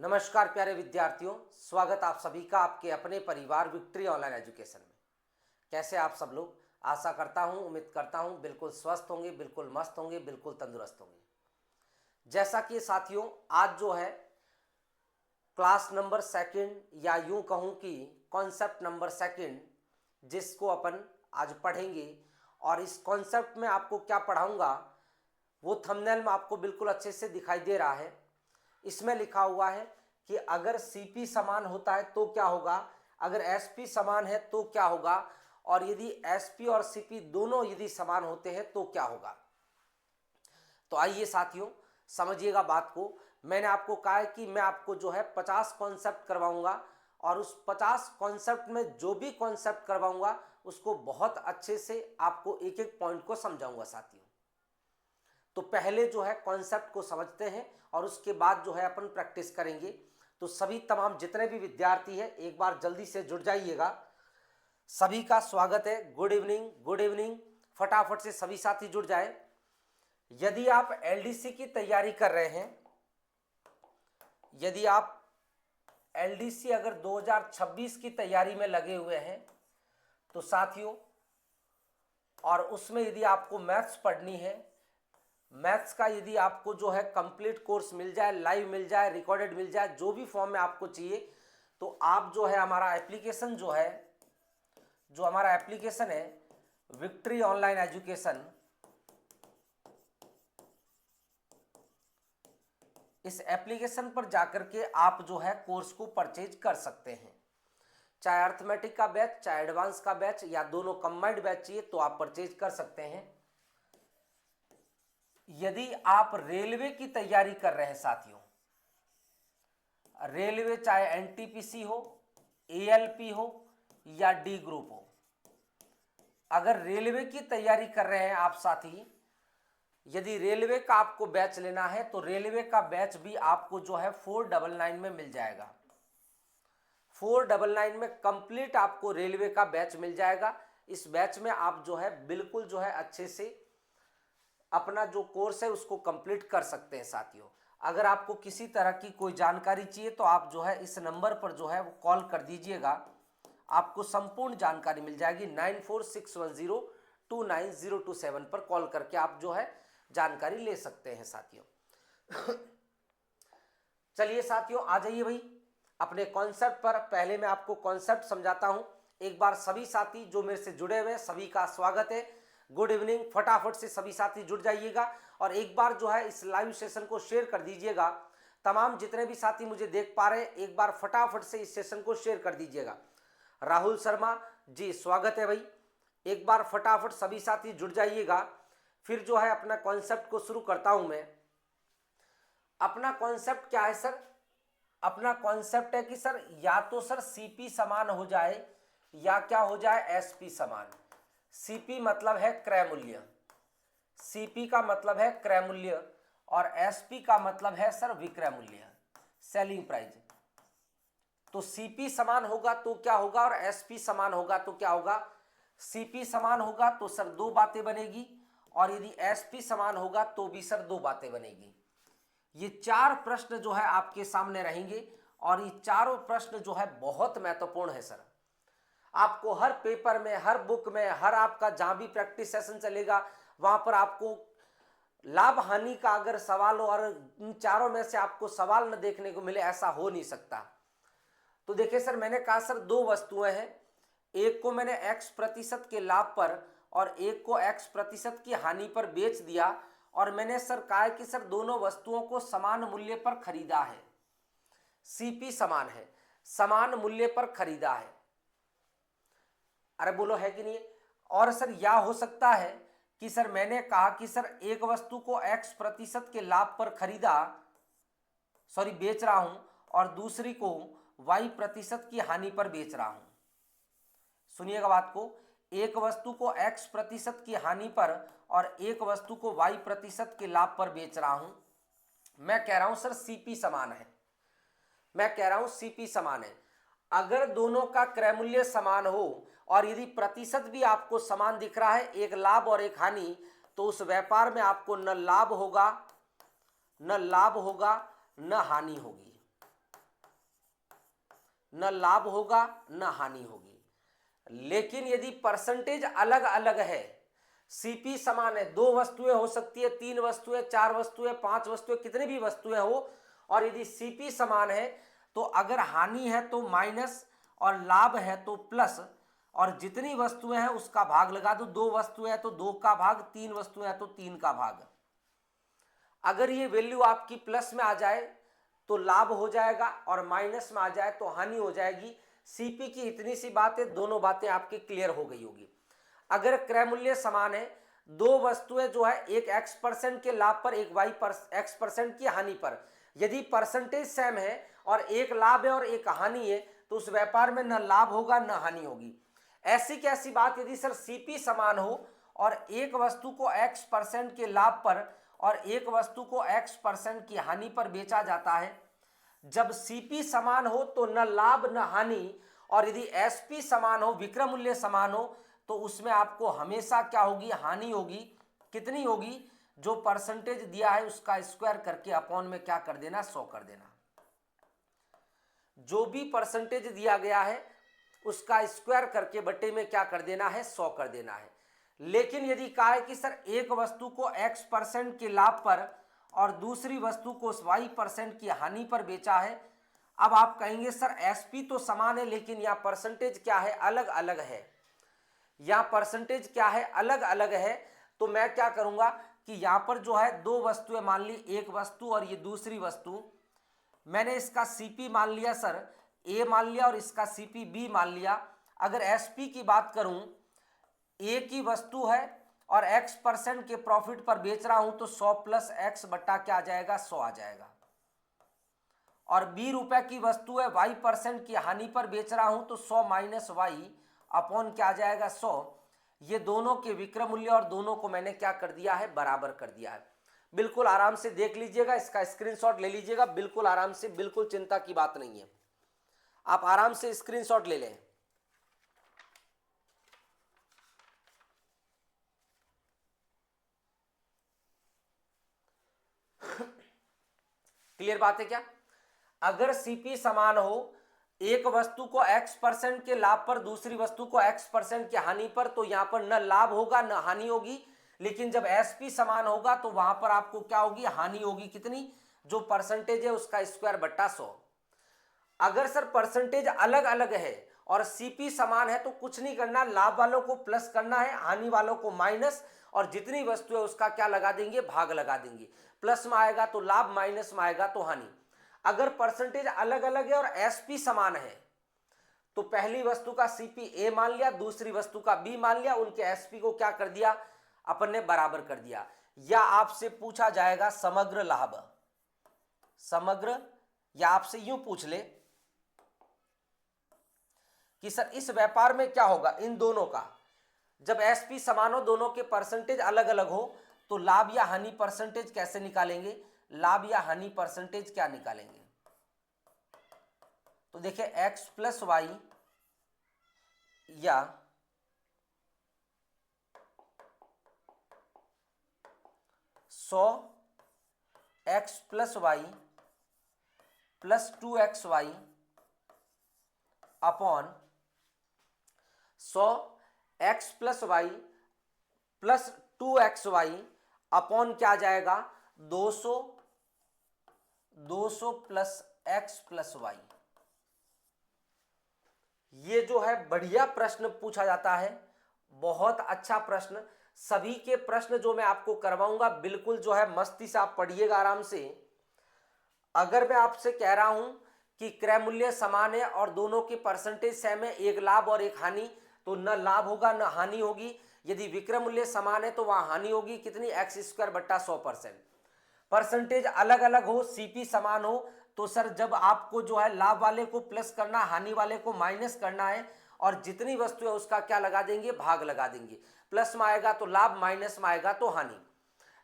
नमस्कार प्यारे विद्यार्थियों, स्वागत आप सभी का आपके अपने परिवार विक्ट्री ऑनलाइन एजुकेशन में। कैसे आप सब लोग? आशा करता हूं, उम्मीद करता हूं बिल्कुल स्वस्थ होंगे, बिल्कुल मस्त होंगे, बिल्कुल तंदुरुस्त होंगे। जैसा कि साथियों, आज जो है क्लास नंबर सेकंड या यूं कहूं कि कॉन्सेप्ट नंबर सेकंड, जिसको अपन आज पढ़ेंगे। और इस कॉन्सेप्ट में आपको क्या पढ़ाऊंगा वो थंबनेल में आपको बिल्कुल अच्छे से दिखाई दे रहा है। इसमें लिखा हुआ है कि अगर सीपी समान होता है तो क्या होगा, अगर एसपी समान है तो क्या होगा, और यदि एसपी और सीपी दोनों यदि समान होते हैं तो क्या होगा। तो आइए साथियों, समझिएगा बात को। मैंने आपको कहा है कि मैं आपको जो है 50 कॉन्सेप्ट करवाऊंगा, और उस 50 कॉन्सेप्ट में जो भी कॉन्सेप्ट करवाऊंगा उसको बहुत अच्छे से आपको एक एक पॉइंट को समझाऊंगा साथियों। तो पहले जो है कॉन्सेप्ट को समझते हैं और उसके बाद जो है अपन प्रैक्टिस करेंगे। तो सभी तमाम जितने भी विद्यार्थी हैं एक बार जल्दी से जुड़ जाइएगा। सभी का स्वागत है। Good evening, good evening. फटाफट से सभी साथी जुड़ जाए। यदि आप एलडीसी की तैयारी कर रहे हैं, यदि आप एलडीसी अगर 2026 की तैयारी में लगे हुए हैं तो साथियों, और उसमें यदि आपको मैथ्स पढ़नी है, मैथ्स का यदि आपको जो है कंप्लीट कोर्स मिल जाए, लाइव मिल जाए, रिकॉर्डेड मिल जाए, जो भी फॉर्म में आपको चाहिए, तो आप जो है हमारा एप्लीकेशन जो है, जो हमारा एप्लीकेशन है विक्ट्री ऑनलाइन एजुकेशन, इस एप्लीकेशन पर जाकर के आप जो है कोर्स को परचेज कर सकते हैं। चाहे अर्थमेटिक का बैच, चाहे एडवांस का बैच, या दोनों कंबाइंड बैच चाहिए तो आप परचेज कर सकते हैं। यदि आप रेलवे की तैयारी कर रहे हैं साथियों, रेलवे चाहे एनटीपीसी हो, एएलपी हो या डी ग्रुप हो, अगर रेलवे की तैयारी कर रहे हैं आप साथी, यदि रेलवे का आपको बैच लेना है तो रेलवे का बैच भी आपको जो है 499 में मिल जाएगा। 499 में कंप्लीट आपको रेलवे का बैच मिल जाएगा। इस बैच में आप जो है बिल्कुल जो है अच्छे से अपना जो कोर्स है उसको कंप्लीट कर सकते हैं साथियों। अगर आपको किसी तरह की कोई जानकारी चाहिए तो आप जो है इस नंबर पर जो है वो कॉल कर दीजिएगा, आपको संपूर्ण जानकारी मिल जाएगी। 9461029027 पर कॉल करके आप जो है जानकारी ले सकते हैं साथियों। चलिए साथियों, आ जाइए भाई अपने कॉन्सेप्ट पर। पहले मैं आपको कॉन्सेप्ट समझाता हूं। एक बार सभी साथी जो मेरे से जुड़े हुए हैं सभी का स्वागत है। Good evening. फटाफट से सभी साथी जुड़ जाइएगा और एक बार जो है इस लाइव सेशन को शेयर कर दीजिएगा। तमाम जितने भी साथी मुझे देख पा रहे हैं एक बार फटाफट से इस सेशन को शेयर कर दीजिएगा। राहुल शर्मा जी, स्वागत है भाई। एक बार फटाफट सभी साथी जुड़ जाइएगा। फिर जो है अपना कॉन्सेप्ट को शुरू करता हूं मैं। अपना कॉन्सेप्ट क्या है सर? अपना कॉन्सेप्ट है कि सर या तो सर सीपी समान हो जाए या क्या हो जाए, एसपी समान। सीपी मतलब है क्रय मूल्य, सीपी का मतलब है क्रय मूल्य, और एसपी का मतलब है सर विक्रय मूल्य, सेलिंग प्राइस। तो सीपी समान होगा तो क्या होगा और एसपी समान होगा तो क्या होगा? सीपी समान होगा तो सर दो बातें बनेगी, और यदि एसपी समान होगा तो भी सर दो बातें बनेगी। ये चार प्रश्न जो है आपके सामने रहेंगे, और ये चारों प्रश्न जो है बहुत महत्वपूर्ण है सर। आपको हर पेपर में, हर बुक में, हर आपका जहां भी प्रैक्टिस सेशन चलेगा वहां पर आपको लाभ हानि का अगर सवाल हो और इन चारों में से आपको सवाल न देखने को मिले, ऐसा हो नहीं सकता। तो देखिए सर, मैंने कहा सर दो वस्तुएं हैं, एक को मैंने x% के लाभ पर और एक को x% की हानि पर बेच दिया, और मैंने सर कहा है कि सर दोनों वस्तुओं को समान मूल्य पर खरीदा है। सीपी समान है, समान मूल्य पर खरीदा है। अरे बोलो है कि नहीं? और सर या हो सकता है कि सर मैंने कहा कि सर एक वस्तु को x% के लाभ पर खरीदा, सॉरी बेच रहा हूं, और दूसरी को y% की हानि पर बेच रहा हूं। सुनिएगा बात को, एक वस्तु को x% की हानि पर और एक वस्तु को y% के लाभ पर बेच रहा हूं। मैं कह रहा हूं सर सीपी समान है, मैं कह रहा हूं सीपी समान है। अगर दोनों का क्रय मूल्य समान हो और यदि प्रतिशत भी आपको समान दिख रहा है, एक लाभ और एक हानि, तो उस व्यापार में आपको न लाभ होगा, न हानि होगी। न लाभ होगा न हानि होगी। लेकिन यदि परसेंटेज अलग अलग है, सीपी समान है, 2 वस्तुएं हो सकती है, 3 वस्तुएं, 4 वस्तुएं, 5 वस्तुएं, कितनी भी वस्तुएं हो, और यदि सीपी समान है तो अगर हानि है तो माइनस और लाभ है तो प्लस, और जितनी वस्तुएं हैं उसका भाग लगा दो। 2 वस्तुएं हैं तो 2 का भाग, 3 वस्तुएं हैं तो 3 का भाग। अगर ये वैल्यू आपकी प्लस में आ जाए तो लाभ हो जाएगा और माइनस में आ जाए तो हानि हो जाएगी। सीपी की इतनी सी बात है, दोनों बातें आपकी क्लियर हो गई होगी। अगर क्रय मूल्य समान है, 2 वस्तुएं जो है, एक x% के लाभ पर, एक x% की हानि पर, यदि परसेंटेज सेम है और एक लाभ है और एक हानि है तो उस व्यापार में न लाभ होगा न हानि होगी। ऐसी कैसी बात, यदि सर सीपी समान हो और एक वस्तु को x% के लाभ पर और एक वस्तु को x% की हानि पर बेचा जाता है। जब सीपी समान हो तो न लाभ न हानि, और यदि एसपी समान हो, विक्रय मूल्य समान हो, तो उसमें आपको हमेशा क्या होगी, हानि होगी। कितनी होगी, जो परसेंटेज दिया है उसका स्क्वायर करके अपॉन में क्या कर देना, 100 कर देना। जो भी परसेंटेज दिया गया है उसका स्क्वायर करके बट्टे में क्या कर देना है, 100 कर देना है। लेकिन यदि कहा है कि सर एक वस्तु को x% के लाभ पर और दूसरी वस्तु को y% की हानि पर बेचा है, अब आप कहेंगे सर एसपी तो समान है लेकिन यहाँ परसेंटेज क्या है, अलग अलग है। यहाँ परसेंटेज क्या है, अलग अलग है। तो मैं क्या करूंगा कि यहाँ पर जो है 2 वस्तुएं मान ली, एक वस्तु और ये दूसरी वस्तु, मैंने इसका सीपी मान लिया सर ए मान लिया और इसका सीपी बी मान लिया। अगर एसपी की बात करूं, ए की वस्तु है और x% के प्रॉफिट पर बेच रहा हूं तो 100 प्लस x बट्टा क्या आ जाएगा, 100 आ जाएगा। और ₹20 की वस्तु है, y% की हानि पर बेच रहा हूं तो 100 माइनस वाई अपॉन क्या आ जाएगा, 100। ये दोनों के विक्रय मूल्य और दोनों को मैंने क्या कर दिया है, बराबर कर दिया है। बिल्कुल आराम से देख लीजिएगा, इसका स्क्रीनशॉट ले लीजिएगा, बिल्कुल आराम से, बिल्कुल चिंता की बात नहीं है, आप आराम से स्क्रीनशॉट ले लें। क्लियर बात है क्या? अगर सीपी समान हो, एक वस्तु को x% के लाभ पर, दूसरी वस्तु को x% की हानि पर, तो यहां पर न लाभ होगा न हानि होगी। लेकिन जब एसपी समान होगा तो वहां पर आपको क्या होगी, हानि होगी। कितनी, जो परसेंटेज है उसका स्क्वायर बट्टा 100। अगर सर परसेंटेज अलग अलग है और सीपी समान है तो कुछ नहीं करना, लाभ वालों को प्लस करना है, हानि वालों को माइनस, और जितनी वस्तु है उसका क्या लगा देंगे, भाग लगा देंगे। प्लस में आएगा तो लाभ, माइनस में आएगा तो हानि। अगर परसेंटेज अलग अलग है और एसपी समान है तो पहली वस्तु का सीपी ए मान लिया, दूसरी वस्तु का बी मान लिया, उनके एसपी को क्या कर दिया, अपन ने बराबर कर दिया। या आपसे पूछा जाएगा समग्र लाभ, समग्र, या आपसे यूं पूछ ले कि सर इस व्यापार में क्या होगा, इन दोनों का जब एसपी समान हो, दोनों के परसेंटेज अलग अलग हो, तो लाभ या हानि परसेंटेज कैसे निकालेंगे, लाभ या हानि परसेंटेज क्या निकालेंगे। तो देखिए x प्लस वाई या 100 x plus y plus 2xy upon 100 x plus y plus 2xy upon क्या आ जाएगा, 200 प्लस x प्लस वाई। ये जो है बढ़िया प्रश्न पूछा जाता है, बहुत अच्छा प्रश्न। सभी के प्रश्न जो मैं आपको करवाऊंगा बिल्कुल जो है मस्ती से आप पढ़िएगा आराम से। अगर मैं आपसे कह रहा हूं कि क्रय मूल्य समान है और दोनों की परसेंटेज सेम है, एक लाभ और एक हानि, तो न लाभ होगा न हानि होगी। यदि विक्रय मूल्य समान है तो वहां हानि होगी। कितनी, x² बट्टा 100%। परसेंटेज अलग अलग हो, सीपी समान हो, तो सर जब आपको जो है लाभ वाले को प्लस करना, हानि वाले को माइनस करना है, और जितनी वस्तु है उसका क्या लगा देंगे, भाग लगा देंगे। प्लस में आएगा तो लाभ, माइनस में आएगा तो हानि।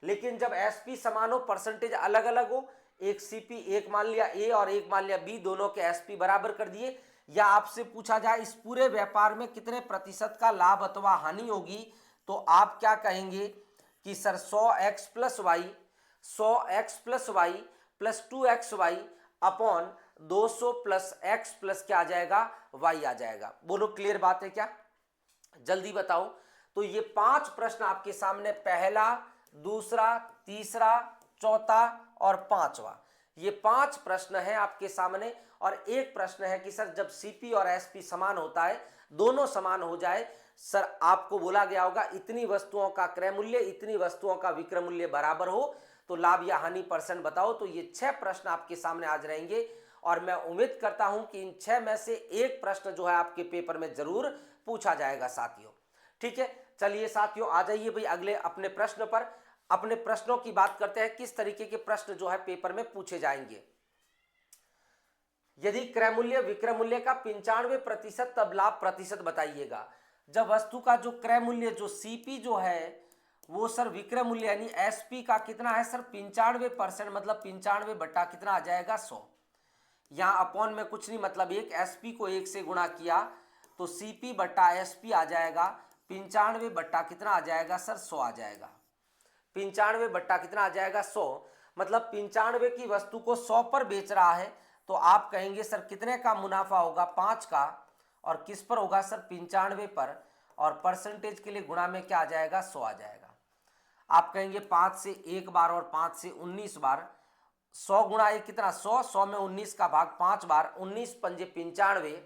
लेकिन जब एसपी समान हो, परसेंटेज अलग अलग हो, एक सीपी, एक मान लिया ए और एक मान लिया बी, दोनों के एसपी बराबर कर दिए, या आपसे पूछा जाए इस पूरे व्यापार में कितने प्रतिशत का लाभ अथवा हानि होगी, तो आप क्या कहेंगे कि sir 100x plus y plus 2xy upon 200 plus x plus क्या आ जाएगा, वाई आ जाएगा। बोलो क्लियर बात है क्या, जल्दी बताओ। तो ये 5 प्रश्न आपके सामने, पहला, दूसरा, तीसरा, चौथा और पांचवा, ये 5 प्रश्न है आपके सामने। और एक प्रश्न है कि सर जब सीपी और एसपी समान होता है, दोनों समान हो जाए, सर आपको बोला गया होगा इतनी वस्तुओं का क्रय मूल्य इतनी वस्तुओं का विक्रय मूल्य बराबर हो तो लाभ या हानि परसेंट बताओ। तो ये 6 प्रश्न आपके सामने आज रहेंगे और मैं उम्मीद करता हूं कि इन 6 में से एक प्रश्न जो है आपके पेपर में जरूर पूछा जाएगा साथियों। ठीक है, चलिए साथियों आ जाइए भाई अगले अपने प्रश्न पर। अपने प्रश्नों की बात करते हैं, किस तरीके के प्रश्न जो है पेपर में पूछे जाएंगे। यदि क्रय मूल्य विक्रय मूल्य का 95% तब लाभ प्रतिशत बताइएगा। जब वस्तु का जो क्रय मूल्य जो सीपी जो है वो सर विक्रय मूल्य यानी एसपी का कितना है सर 95%, मतलब 95 बट्टा कितना आ जाएगा 100। यहाँ अपॉन में कुछ नहीं, मतलब एक एसपी को 1 से गुणा किया तो सीपी बट्टा एसपी आ जाएगा 95 बट्टा कितना आ जाएगा सर 100 आ जाएगा। 95 बट्टा कितना आ जाएगा 100, मतलब 95 की वस्तु को 100 पर बेच रहा है तो आप कहेंगे सर कितने का मुनाफा होगा, 5 का, और किस पर होगा सर 95 पर, और परसेंटेज के लिए गुणा में क्या आ जाएगा 100 आ जाएगा। आप कहेंगे 5 से 1 बार और 5 से 19 बार, 100 गुणा 1 कितना 100, 100 में 19 का भाग 5 बार, 19 पंजे 95,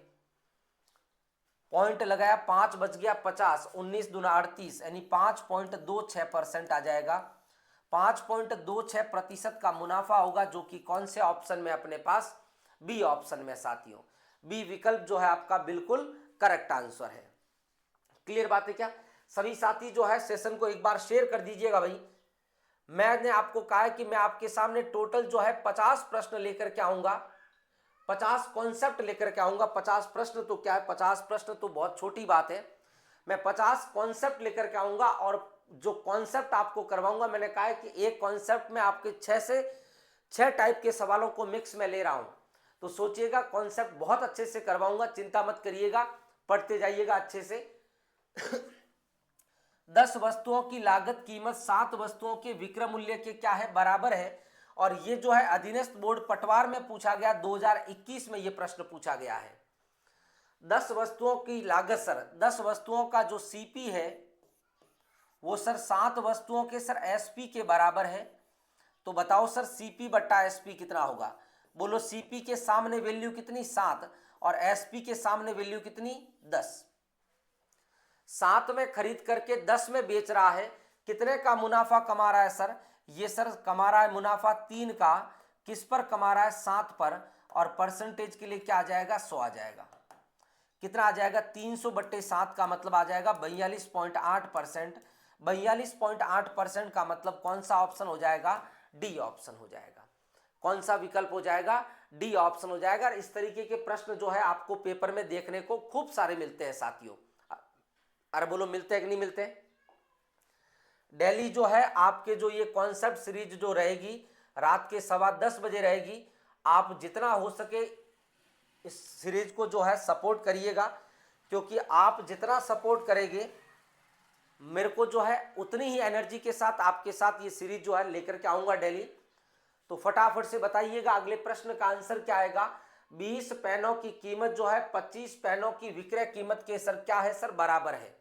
पॉइंट लगाया 5 बच गया 50, 19 दूना 38 यानी 5.26% आ जाएगा। 5.26% का मुनाफा होगा जो कि कौन से ऑप्शन में अपने पास, बी ऑप्शन में साथियों। बी विकल्प जो है आपका बिल्कुल करेक्ट आंसर है। क्लियर बात है क्या, सभी साथी जो है सेशन को एक बार शेयर कर दीजिएगा भाई। मैंने आपको कहा है कि मैं आपके सामने टोटल जो है 50 प्रश्न लेकर के आऊंगा, 50 कॉन्सेप्ट लेकर के आऊंगा। 50 प्रश्न तो क्या है, 50 प्रश्न तो बहुत छोटी बात है। मैं 50 कॉन्सेप्ट लेकर के आऊंगा और जो कॉन्सेप्ट आपको करवाऊंगा, मैंने कहा है कि एक कॉन्सेप्ट में आपके 6 से 6 टाइप के सवालों को मिक्स में ले रहा हूं। तो सोचिएगा कॉन्सेप्ट बहुत अच्छे से करवाऊंगा, चिंता मत करिएगा, पढ़ते जाइएगा अच्छे से। 10 वस्तुओं की लागत कीमत 7 वस्तुओं के विक्रय मूल्य के क्या है बराबर है। और ये जो है अधीनस्थ बोर्ड पटवार में पूछा गया, 2021 में ये प्रश्न पूछा गया है। 10 वस्तुओं की लागत सर, 10 वस्तुओं का जो सीपी है वो सर 7 वस्तुओं के सर एसपी के बराबर है। तो बताओ सर सीपी बट्टा एसपी कितना होगा। बोलो सीपी के सामने वैल्यू कितनी 7 और एसपी के सामने वैल्यू कितनी 10। 7 में खरीद करके 10 में बेच रहा है, कितने का मुनाफा कमा रहा है सर, ये सर कमा रहा है मुनाफा 3 का, किस पर कमा रहा है 7 पर, और परसेंटेज के लिए क्या आ जाएगा 100 आ जाएगा। कितना आ जाएगा 300 बट्टे 7 का मतलब आ जाएगा 42.8%। 42.8% का मतलब कौन सा ऑप्शन हो जाएगा, डी ऑप्शन हो जाएगा। कौन सा विकल्प हो जाएगा, डी ऑप्शन हो जाएगा। इस तरीके के प्रश्न जो है आपको पेपर में देखने को खूब सारे मिलते हैं साथियों। अरे बोलो मिलते हैं कि नहीं मिलते। डेली जो है आपके जो ये कॉन्सेप्ट सीरीज जो रहेगी रात के 10:15 बजे रहेगी। आप जितना हो सके इस सीरीज को जो है सपोर्ट करिएगा, क्योंकि आप जितना सपोर्ट करेंगे मेरे को जो है उतनी ही एनर्जी के साथ आपके साथ ये सीरीज जो है लेकर के आऊंगा डेली। तो फटाफट से बताइएगा अगले प्रश्न का आंसर क्या आएगा। 20 पेनों की कीमत जो है 25 पेनों की विक्रय कीमत के सर क्या है सर बराबर है।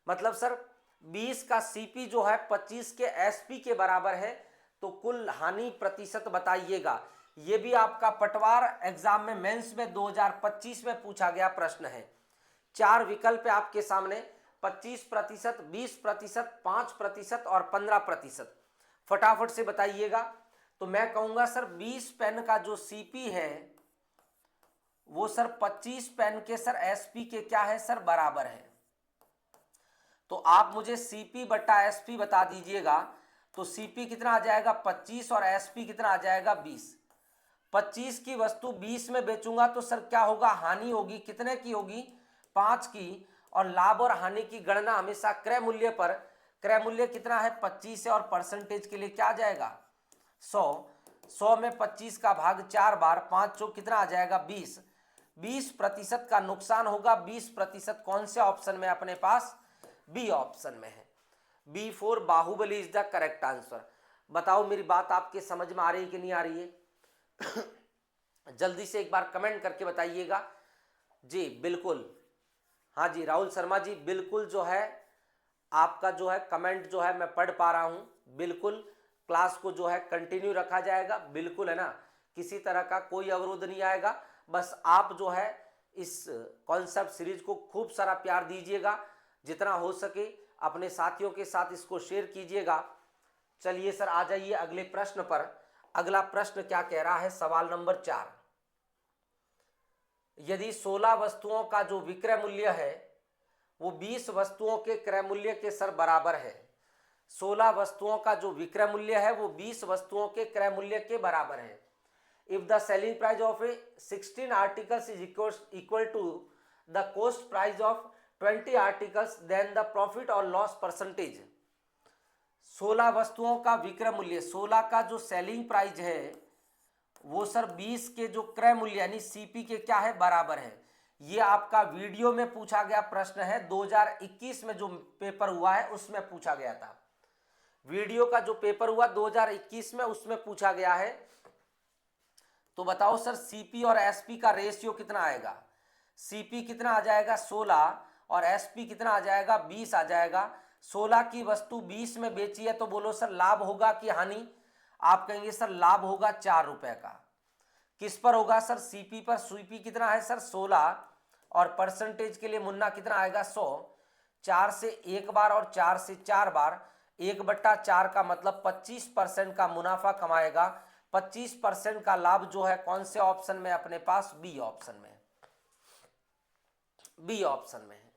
मतलब सर 20 का सीपी जो है 25 के एसपी के बराबर है। तो कुल हानि प्रतिशत बताइएगा। ये भी आपका पटवार एग्जाम में मेंस में 2025 में पूछा गया प्रश्न है। 4 विकल्प है आपके सामने, 25%, 20%, 5% और 15%। फटाफट से बताइएगा। तो मैं कहूंगा सर 20 पेन का जो सीपी है वो सर 25 पेन के सर एसपी के क्या है सर बराबर है। तो आप मुझे सीपी बट्टा एसपी बता दीजिएगा। तो सीपी कितना आ जाएगा 25 और एसपी कितना आ जाएगा 20। 25 की वस्तु 20 में बेचूंगा तो सर क्या होगा, हानि होगी, कितने की होगी 5 की। और लाभ और हानि की गणना हमेशा क्रय मूल्य पर, क्रय मूल्य कितना है 25 है और परसेंटेज के लिए क्या आ जाएगा 100। 100 में 25 का भाग 4 बार, 5 चौक कितना आ जाएगा 20। 20% का नुकसान होगा। 20% कौन से ऑप्शन में अपने पास, बी ऑप्शन में है। B4 Baahubali is the correct answer. बताओ मेरी बात आपके समझ में आ रही है कि नहीं आ रही है। जल्दी से एक बार कमेंट करके बताइएगा जी। बिल्कुल, हाँ जी राहुल शर्मा जी, बिल्कुल जो है आपका जो है कमेंट जो है मैं पढ़ पा रहा हूँ। बिल्कुल क्लास को जो है कंटिन्यू रखा जाएगा, बिल्कुल है ना, किसी तरह का कोई अवरोध नहीं आएगा। बस आप जो है इस कॉन्सेप्ट सीरीज को खूब सारा प्यार दीजिएगा, जितना हो सके अपने साथियों के साथ इसको शेयर कीजिएगा। चलिए सर आ जाइए अगले प्रश्न पर। अगला प्रश्न क्या कह रहा है, सवाल नंबर 4। यदि 16 वस्तुओं का जो विक्रय मूल्य है वो 20 वस्तुओं के क्रय मूल्य के सर बराबर है। 16 वस्तुओं का जो विक्रय मूल्य है वो 20 वस्तुओं के क्रय मूल्य के बराबर है। If the selling price of a 16 articles is equal to the cost price of 20 articles, then the profit और लॉस परसेंटेज। 16 वस्तुओं का विक्रय मूल्य, 16 का जो सेलिंग प्राइस है वो सर 20 के जो क्रय मूल्य यानी सीपी के क्या है, बराबर है। ये आपका वीडियो में पूछा गया प्रश्न है, 2021 में जो पेपर हुआ है उसमें पूछा गया था। वीडियो का जो पेपर हुआ 2021 में उसमें पूछा गया है। तो बताओ सर सीपी और एसपी का रेशियो कितना आएगा। सीपी कितना आ जाएगा 16 और एसपी कितना आ जाएगा 20 आ जाएगा। 16 की वस्तु 20 में बेची है तो बोलो सर लाभ होगा कि हानि। आप कहेंगे सर लाभ होगा 4 रुपए का। किस पर होगा सर, सीपी पर। सीपी कितना है सर 16 और परसेंटेज के लिए मुन्ना कितना आएगा 100। 4 से एक बार और 4 से 4 बार, 1/4 का मतलब 25% का मुनाफा कमाएगा। 25% का लाभ जो है कौन से ऑप्शन में अपने पास, बी ऑप्शन में। बी ऑप्शन में है।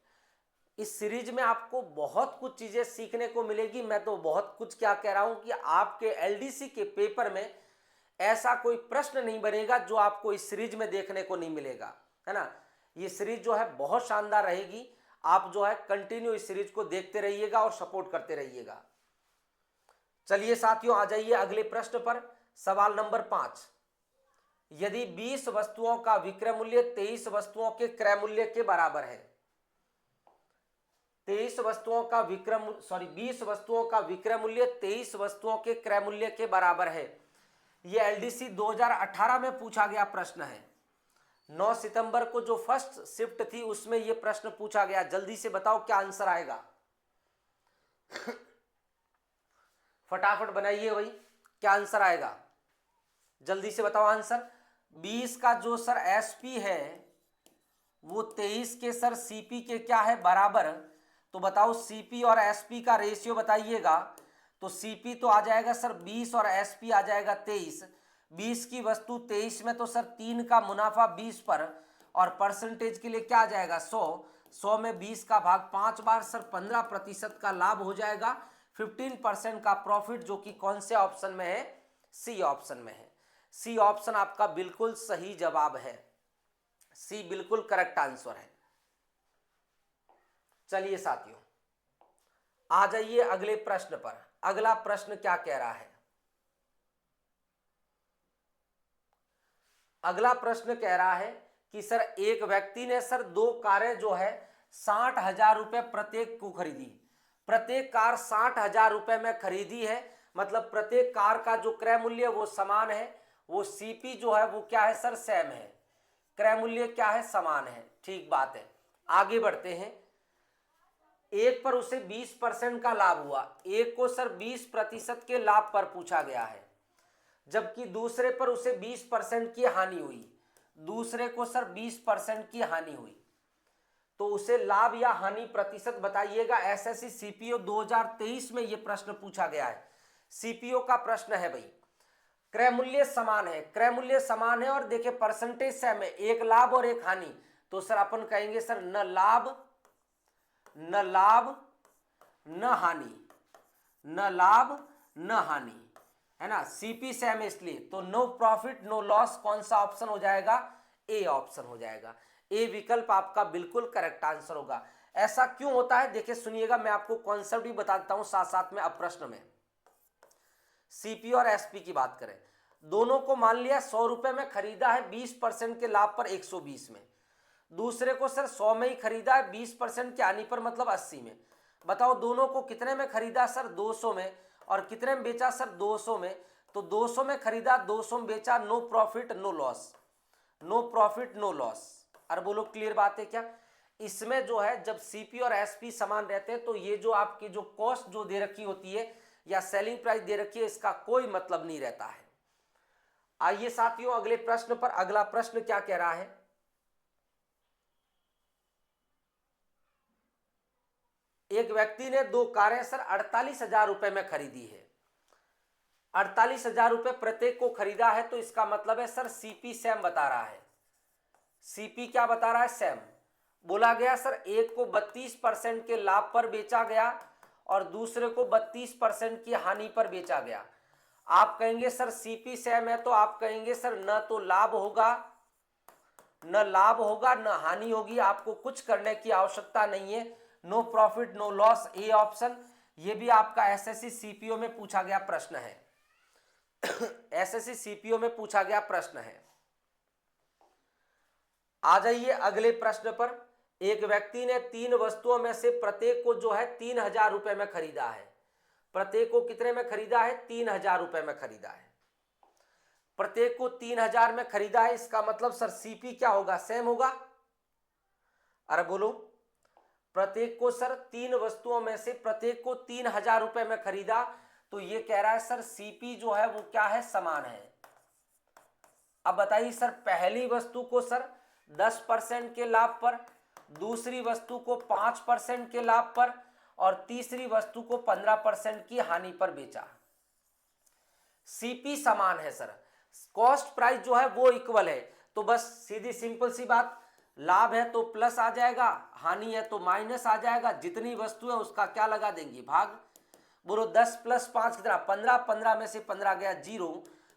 इस सीरीज में आपको बहुत कुछ चीजें सीखने को मिलेगी। मैं तो बहुत कुछ क्या कह रहा हूं कि आपके एलडीसी के पेपर में ऐसा कोई प्रश्न नहीं बनेगा जो आपको इस सीरीज में देखने को नहीं मिलेगा, है ना। ये सीरीज जो है बहुत शानदार रहेगी। आप जो है कंटिन्यू इस सीरीज को देखते रहिएगा और सपोर्ट करते रहिएगा। चलिए साथियों आ जाइए अगले प्रश्न पर। सवाल नंबर 5। यदि 20 वस्तुओं का विक्रय मूल्य 23 वस्तुओं के क्रय मूल्य के बराबर है। 23 वस्तुओं का विक्रय 20 वस्तुओं का विक्रय मूल्य 23 वस्तुओं के क्रय मूल्य के बराबर है। यह एलडीसी 2018 में पूछा गया प्रश्न है। 9 सितंबर को जो फर्स्ट शिफ्ट थी उसमें यह प्रश्न पूछा गया। जल्दी से बताओ क्या आंसर आएगा। फटाफट बनाइए भाई, क्या आंसर आएगा, जल्दी से बताओ आंसर। 20 का जो सर एसपी है वो 23 के सर सीपी के क्या है, बराबर। तो बताओ सीपी और एसपी का रेशियो बताइएगा। तो सीपी तो आ जाएगा सर 20 और एसपी आ जाएगा 23। 20 की वस्तु 23 में तो सर 3 का मुनाफा 20 पर, और परसेंटेज के लिए क्या आ जाएगा 100। 100 में 20 का भाग 5 बार सर 15% का लाभ हो जाएगा। 15% का प्रॉफिट, जो कि कौन से ऑप्शन में है, सी ऑप्शन में है। सी ऑप्शन आपका बिल्कुल सही जवाब है। सी बिल्कुल करेक्ट आंसर है। चलिए साथियों आ जाइए अगले प्रश्न पर। अगला प्रश्न क्या कह रहा है। अगला प्रश्न कह रहा है कि सर एक व्यक्ति ने सर 2 कारें जो है 60,000 रुपए प्रत्येक को खरीदी। प्रत्येक कार 60,000 रुपए में खरीदी है, मतलब प्रत्येक कार का जो क्रय मूल्य वो समान है। वो सीपी जो है वो क्या है सर, सेम है। क्रय मूल्य क्या है, समान है। ठीक बात है, आगे बढ़ते हैं। एक पर उसे 20% का लाभ हुआ। एक को सर 20% के लाभ पर पूछा गया है, जबकि दूसरे पर उसे 20% की हानि हुई। दूसरे को सर 20% की हानि हुई, तो उसे लाभ या हानि प्रतिशत बताइएगा। एसएससी सीपीओ 2023 में यह प्रश्न पूछा गया है। सीपीओ का प्रश्न है भाई। क्रय मूल्य समान है, क्रय मूल्य समान है, और देखिए परसेंटेज सेम है, एक लाभ और एक हानि। तो सर अपन कहेंगे सर न लाभ न हानि, न लाभ न हानि, है ना। सीपी सेम है इसलिए, तो नो प्रॉफिट नो लॉस कौन सा ऑप्शन हो जाएगा, ए ऑप्शन हो जाएगा। ए विकल्प आपका बिल्कुल करेक्ट आंसर होगा। ऐसा क्यों होता है देखिए सुनिएगा, मैं आपको कॉन्सेप्ट भी बता देता हूं साथ साथ में। अब प्रश्न में सीपी और एसपी की बात करें, दोनों को मान लिया 100 रुपए में खरीदा है 20% के लाभ पर 120 में। दूसरे को सर 100 में ही खरीदा है 20% की हानि पर, मतलब 80 में। बताओ दोनों को कितने में खरीदा सर, 200 में। और कितने में बेचा सर, 200 में। तो 200 में खरीदा 200 में बेचा, no profit no loss. No profit no loss. अरे बोलो क्लियर बात है क्या? इसमें जो है जब सीपी और एसपी समान रहते हैं तो ये जो आपकी जो कॉस्ट जो दे रखी होती है या सेलिंग प्राइस दे रखी है इसका कोई मतलब नहीं रहता है। आइए साथियों अगले प्रश्न पर। अगला प्रश्न क्या कह रहा है? एक व्यक्ति ने दो कारें सर 48,000 रुपए में खरीदी है। 48,000 रुपए प्रत्येक को खरीदा है, तो इसका मतलब है सर सीपी सेम बता रहा है। सीपी क्या बता रहा है? सेम। बोला गया सर एक को 32% के लाभ पर बेचा गया और दूसरे को 32% की हानि पर बेचा गया। आप कहेंगे सर सीपी सेम है, तो आप कहेंगे सर न तो लाभ होगा, न लाभ होगा न हानि होगी, आपको कुछ करने की आवश्यकता नहीं है। No profit no loss, A option. ये भी आपका एसएससी सीपीओ में पूछा गया प्रश्न है। एसएससी सीपीओ में पूछा गया प्रश्न है। आ जाइए अगले प्रश्न पर। एक व्यक्ति ने तीन वस्तुओं में से प्रत्येक को जो है 3,000 रुपए में खरीदा है। प्रत्येक को कितने में खरीदा है? 3,000 रुपए में खरीदा है। प्रत्येक को 3,000 में खरीदा है, इसका मतलब सर सीपी क्या होगा? सेम होगा। अरे बोलो, प्रत्येक को सर तीन वस्तुओं में से प्रत्येक को 3,000 रुपए में खरीदा, तो ये कह रहा है सर सीपी जो है वो क्या है? समान है। अब बताइए सर पहली वस्तु को सर 10% के लाभ पर, दूसरी वस्तु को 5% के लाभ पर और तीसरी वस्तु को 15% की हानि पर बेचा। सीपी समान है सर, कॉस्ट प्राइस जो है वो इक्वल है, तो बस सीधी सिंपल सी बात, लाभ है तो प्लस आ जाएगा, हानि है तो माइनस आ जाएगा। जितनी वस्तु है उसका क्या लगा देंगे? भाग। बोलो 10 + 5 कितना? 15। 15 में से 15 गया 0,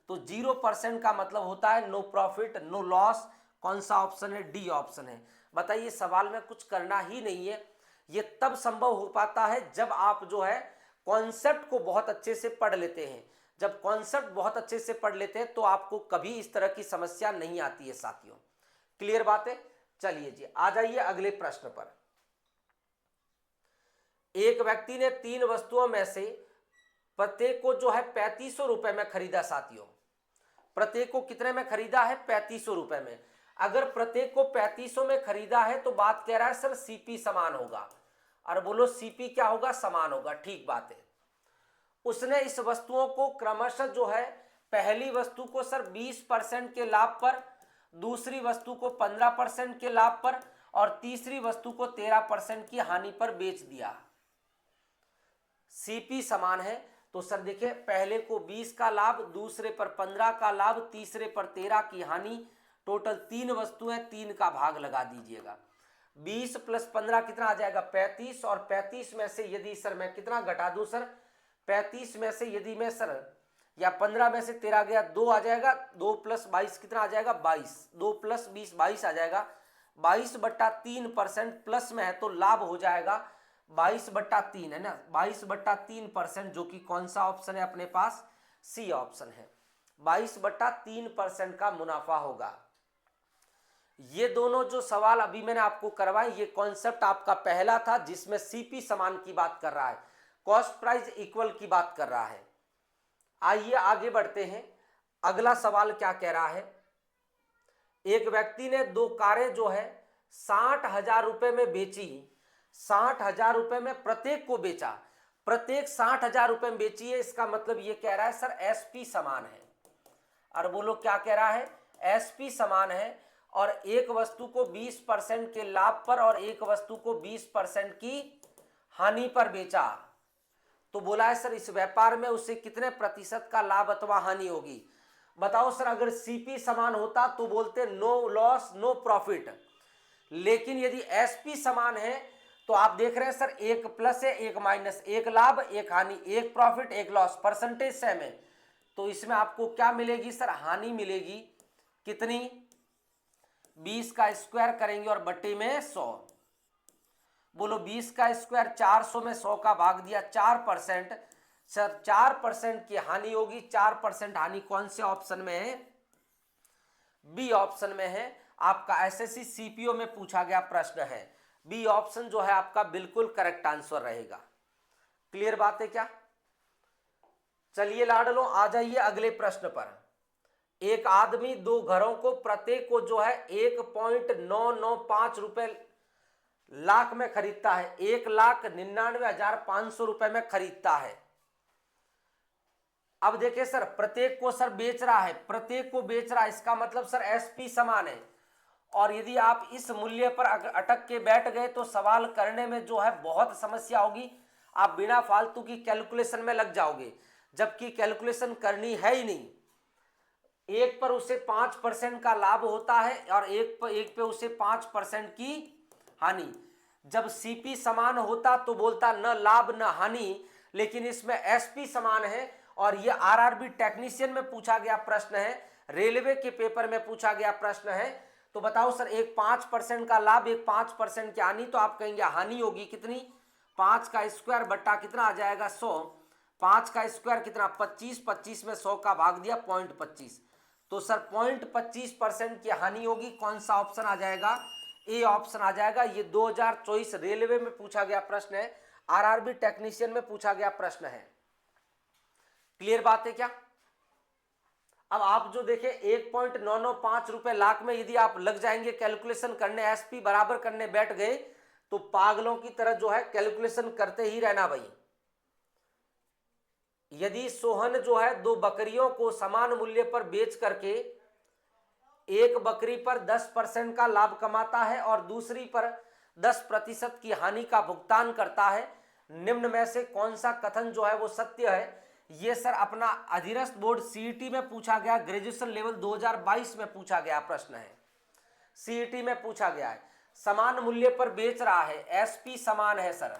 तो 0% का मतलब होता है नो प्रॉफिट नो लॉस। कौन सा ऑप्शन है? डी ऑप्शन है। बताइए सवाल में कुछ करना ही नहीं है। ये तब संभव हो पाता है जब आप जो है कॉन्सेप्ट को बहुत अच्छे से पढ़ लेते हैं। जब कॉन्सेप्ट बहुत अच्छे से पढ़ लेते हैं तो आपको कभी इस तरह की समस्या नहीं आती है साथियों। क्लियर बात है? चलिए जी आ जाइए अगले प्रश्न पर। एक व्यक्ति ने तीन वस्तुओं में से प्रत्येक को जो है 3500 रुपए में खरीदा साथियों। प्रत्येक को कितने में खरीदा है? 3500 रुपए में। अगर प्रत्येक को 3500 में खरीदा है तो बात कह रहा है सर सीपी समान होगा। और बोलो सीपी क्या होगा? समान होगा। ठीक बात है। उसने इस वस्तुओं को क्रमशः जो है पहली वस्तु को सर 20% के लाभ पर, दूसरी वस्तु को 15% के लाभ पर और तीसरी वस्तु को 13% की हानि पर बेच दिया। सीपी समान है, तो सर देखिए पहले को 20 का लाभ, दूसरे पर 15 का लाभ, तीसरे पर 13 की हानि, टोटल तीन वस्तुएं, 3 का भाग लगा दीजिएगा। 20 + 15 कितना आ जाएगा? 35। और 35 में से यदि सर मैं कितना घटा दूं सर? 35 में से यदि मैं सर या 15 में से 13 गया 2 आ जाएगा, 2 + 22 कितना आ जाएगा? 22। 2 + 20 22 आ जाएगा। 22/3% प्लस में है तो लाभ हो जाएगा 22/3 है ना, 22/3%, जो कि कौन सा ऑप्शन है अपने पास? सी ऑप्शन है। 22/3% का मुनाफा होगा। ये दोनों जो सवाल अभी मैंने आपको करवाए, ये कॉन्सेप्ट आपका पहला था जिसमें सीपी समान की बात कर रहा है, कॉस्ट प्राइस इक्वल की बात कर रहा है। आइए आगे बढ़ते हैं। अगला सवाल क्या कह रहा है? एक व्यक्ति ने दो कारें जो है 60,000 रुपए में बेची। 60,000 रुपए में प्रत्येक को बेचा। प्रत्येक 60,000 रुपए में बेची है, इसका मतलब ये कह रहा है सर एसपी समान है। और बोलो क्या कह रहा है? एसपी समान है। और एक वस्तु को 20% के लाभ पर और एक वस्तु को 20% की हानि पर बेचा। तो बोला है सर इस व्यापार में उसे कितने प्रतिशत का लाभ अथवा हानि होगी? बताओ सर, अगर सीपी समान होता तो बोलते नो लॉस नो प्रॉफिट, लेकिन यदि एसपी समान है तो आप देख रहे हैं सर एक प्लस है एक माइनस, एक लाभ एक हानि, एक प्रॉफिट एक लॉस, परसेंटेज सेम है। तो इसमें आपको क्या मिलेगी सर? हानि मिलेगी। कितनी? 20 का स्क्वायर करेंगे और बट्टे में 100। बोलो 20 का स्क्वायर 400 में 100 का भाग दिया 4%। सर 4% की हानि होगी। 4% हानि कौन से ऑप्शन में है? बी ऑप्शन में है। आपका एसएससी सीपीओ में पूछा गया प्रश्न है। बी ऑप्शन जो है आपका बिल्कुल करेक्ट आंसर रहेगा। क्लियर बात है क्या? चलिए लाडलो आ जाइए अगले प्रश्न पर। एक आदमी दो घरों को प्रत्येक को जो है 1.995 रुपए लाख में खरीदता है, 1,99,500 रुपए में खरीदता है। अब देखिए सर, प्रत्येक को सर बेच रहा है, प्रत्येक को बेच रहा है, इसका मतलब सर एसपी समान है। और यदि आप इस मूल्य पर अटक के बैठ गए तो सवाल करने में जो है बहुत समस्या होगी, आप बिना फालतू की कैलकुलेशन में लग जाओगे, जबकि कैलकुलेशन करनी है ही नहीं। एक पर उसे 5% का लाभ होता है और एक पे उसे 5% की हानि। जब सीपी समान होता तो बोलता न लाभ न हानि, लेकिन इसमें एसपी समान है और ये आरआरबी टेक्नीशियन में पूछा गया प्रश्न है, रेलवे के पेपर में पूछा गया प्रश्न है। तो बताओ सर, एक 5% का लाभ, एक 5% की हानि, तो आप कहेंगे हानि होगी कितनी, 5 का स्क्वायर बट्टा कितना आ जाएगा 100, 5 का स्क्वायर कितना 25, 25 में 100 का भाग दिया 0.25, तो सर 0.25% की हानि होगी। कौन सा ऑप्शन आ जाएगा, ए ऑप्शन आ जाएगा। ये 2024 रेलवे में पूछा गया प्रश्न है, आरआरबी टेक्नीशियन में पूछा गया प्रश्न है। क्लियर बात है क्या। अब आप जो देखें 1.995 रुपए लाख में यदि आप लग जाएंगे कैलकुलेशन करने, एसपी बराबर करने बैठ गए तो पागलों की तरह जो है कैलकुलेशन करते ही रहना भाई। यदि सोहन जो है दो बकरियों को समान मूल्य पर बेच करके एक बकरी पर 10% का लाभ कमाता है और दूसरी पर 10% की हानि का भुगतान करता है, निम्न में से कौन सा कथन जो है वो सत्य है। ये सर अपना अधीनस्थ बोर्ड सीईटी में पूछा गया, ग्रेजुएशन लेवल 2022 में पूछा गया प्रश्न है, सीईटी में पूछा गया है। समान मूल्य पर बेच रहा है, एसपी समान है सर,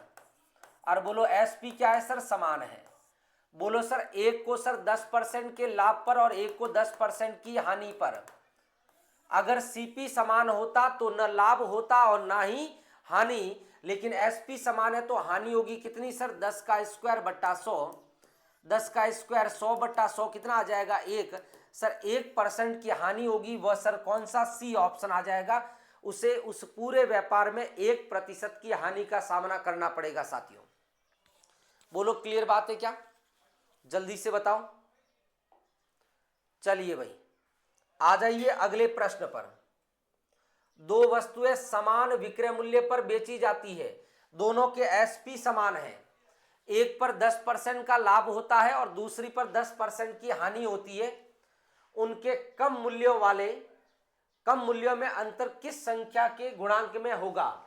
और बोलो एसपी क्या है सर, समान है। बोलो सर, एक को सर 10% के लाभ पर और एक को 10% की हानि पर। अगर सीपी समान होता तो न लाभ होता और ना ही हानि, लेकिन एसपी समान है तो हानि होगी कितनी सर, 10 का स्क्वायर बट्टा 100, 10 का स्क्वायर 100 बट्टा 100 कितना आ जाएगा 1, सर 1% की हानि होगी। वह सर कौन सा, सी ऑप्शन आ जाएगा। उसे उस पूरे व्यापार में 1% की हानि का सामना करना पड़ेगा साथियों। बोलो क्लियर बात है क्या, जल्दी से बताओ। चलिए भाई आ जाइए अगले प्रश्न पर। दो वस्तुएं समान विक्रय मूल्य पर बेची जाती है, दोनों के एसपी समान है, एक पर 10% का लाभ होता है और दूसरी पर 10% की हानि होती है। उनके कम मूल्यों में अंतर किस संख्या के गुणांक में होगा।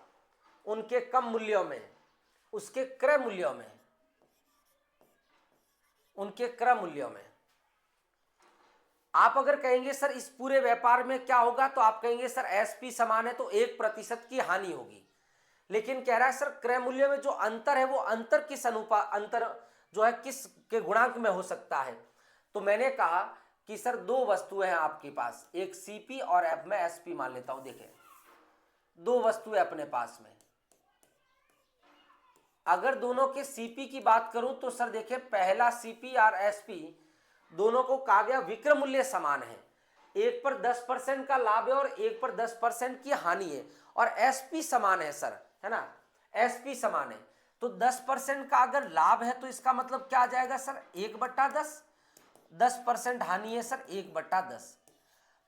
उनके कम मूल्यों में, उसके क्रय मूल्यों में, उनके क्रय मूल्यों में। आप अगर कहेंगे सर इस पूरे व्यापार में क्या होगा, तो आप कहेंगे सर एसपी समान है तो 1% की हानि होगी। लेकिन कह रहा है सर क्रय मूल्य में जो अंतर है वो अंतर किस अंतर जो है किस के गुणांक में हो सकता है। तो मैंने कहा कि सर दो वस्तुएं हैं आपके पास, एक सीपी और अब मैं एसपी मान लेता हूं। देखें दो वस्तुएं अपने पास में, अगर दोनों के सीपी की बात करूं तो सर देखिए पहला सीपी और एसपी दोनों को कहा गया विक्रय मूल्य समान है, एक पर 10% का लाभ है और एक पर 10% की हानि है, और एसपी समान है सर, है ना, एसपी समान है। तो 10% का अगर लाभ है तो इसका मतलब क्या आ जाएगा सर 1/10, 10% हानि है सर 1/10।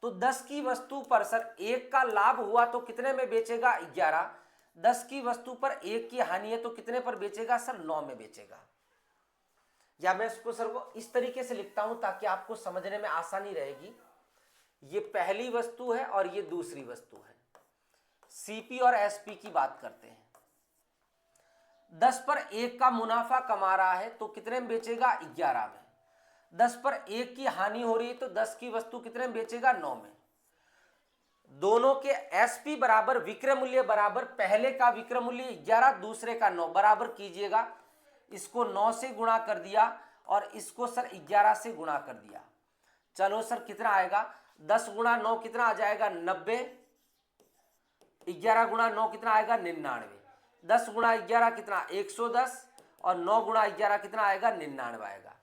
तो 10 की वस्तु पर सर 1 का लाभ हुआ तो कितने में बेचेगा 11, 10 की वस्तु पर 1 की हानि है तो कितने पर बेचेगा सर 9 में बेचेगा। या मैं इसको सर को इस तरीके से लिखता हूं ताकि आपको समझने में आसानी रहेगी। ये पहली वस्तु है और ये दूसरी वस्तु है, सीपी और एसपी की बात करते हैं। 10 पर 1 का मुनाफा कमा रहा है तो कितने में बेचेगा 11 में, 10 पर 1 की हानि हो रही है तो 10 की वस्तु कितने में बेचेगा 9 में। दोनों के एसपी बराबर विक्रय मूल्य बराबर, पहले का विक्रय मूल्य 11 दूसरे का 9 बराबर कीजिएगा, इसको 9 से गुणा कर दिया और इसको सर 11 से गुणा कर दिया। चलो सर कितना आएगा, 10 गुणा 9 कितना आ जाएगा 90, 11 गुणा 9 कितना आएगा 99, 10 गुणा 11 कितना 110 और 9 गुणा 11 कितना आएगा 99 आएगा।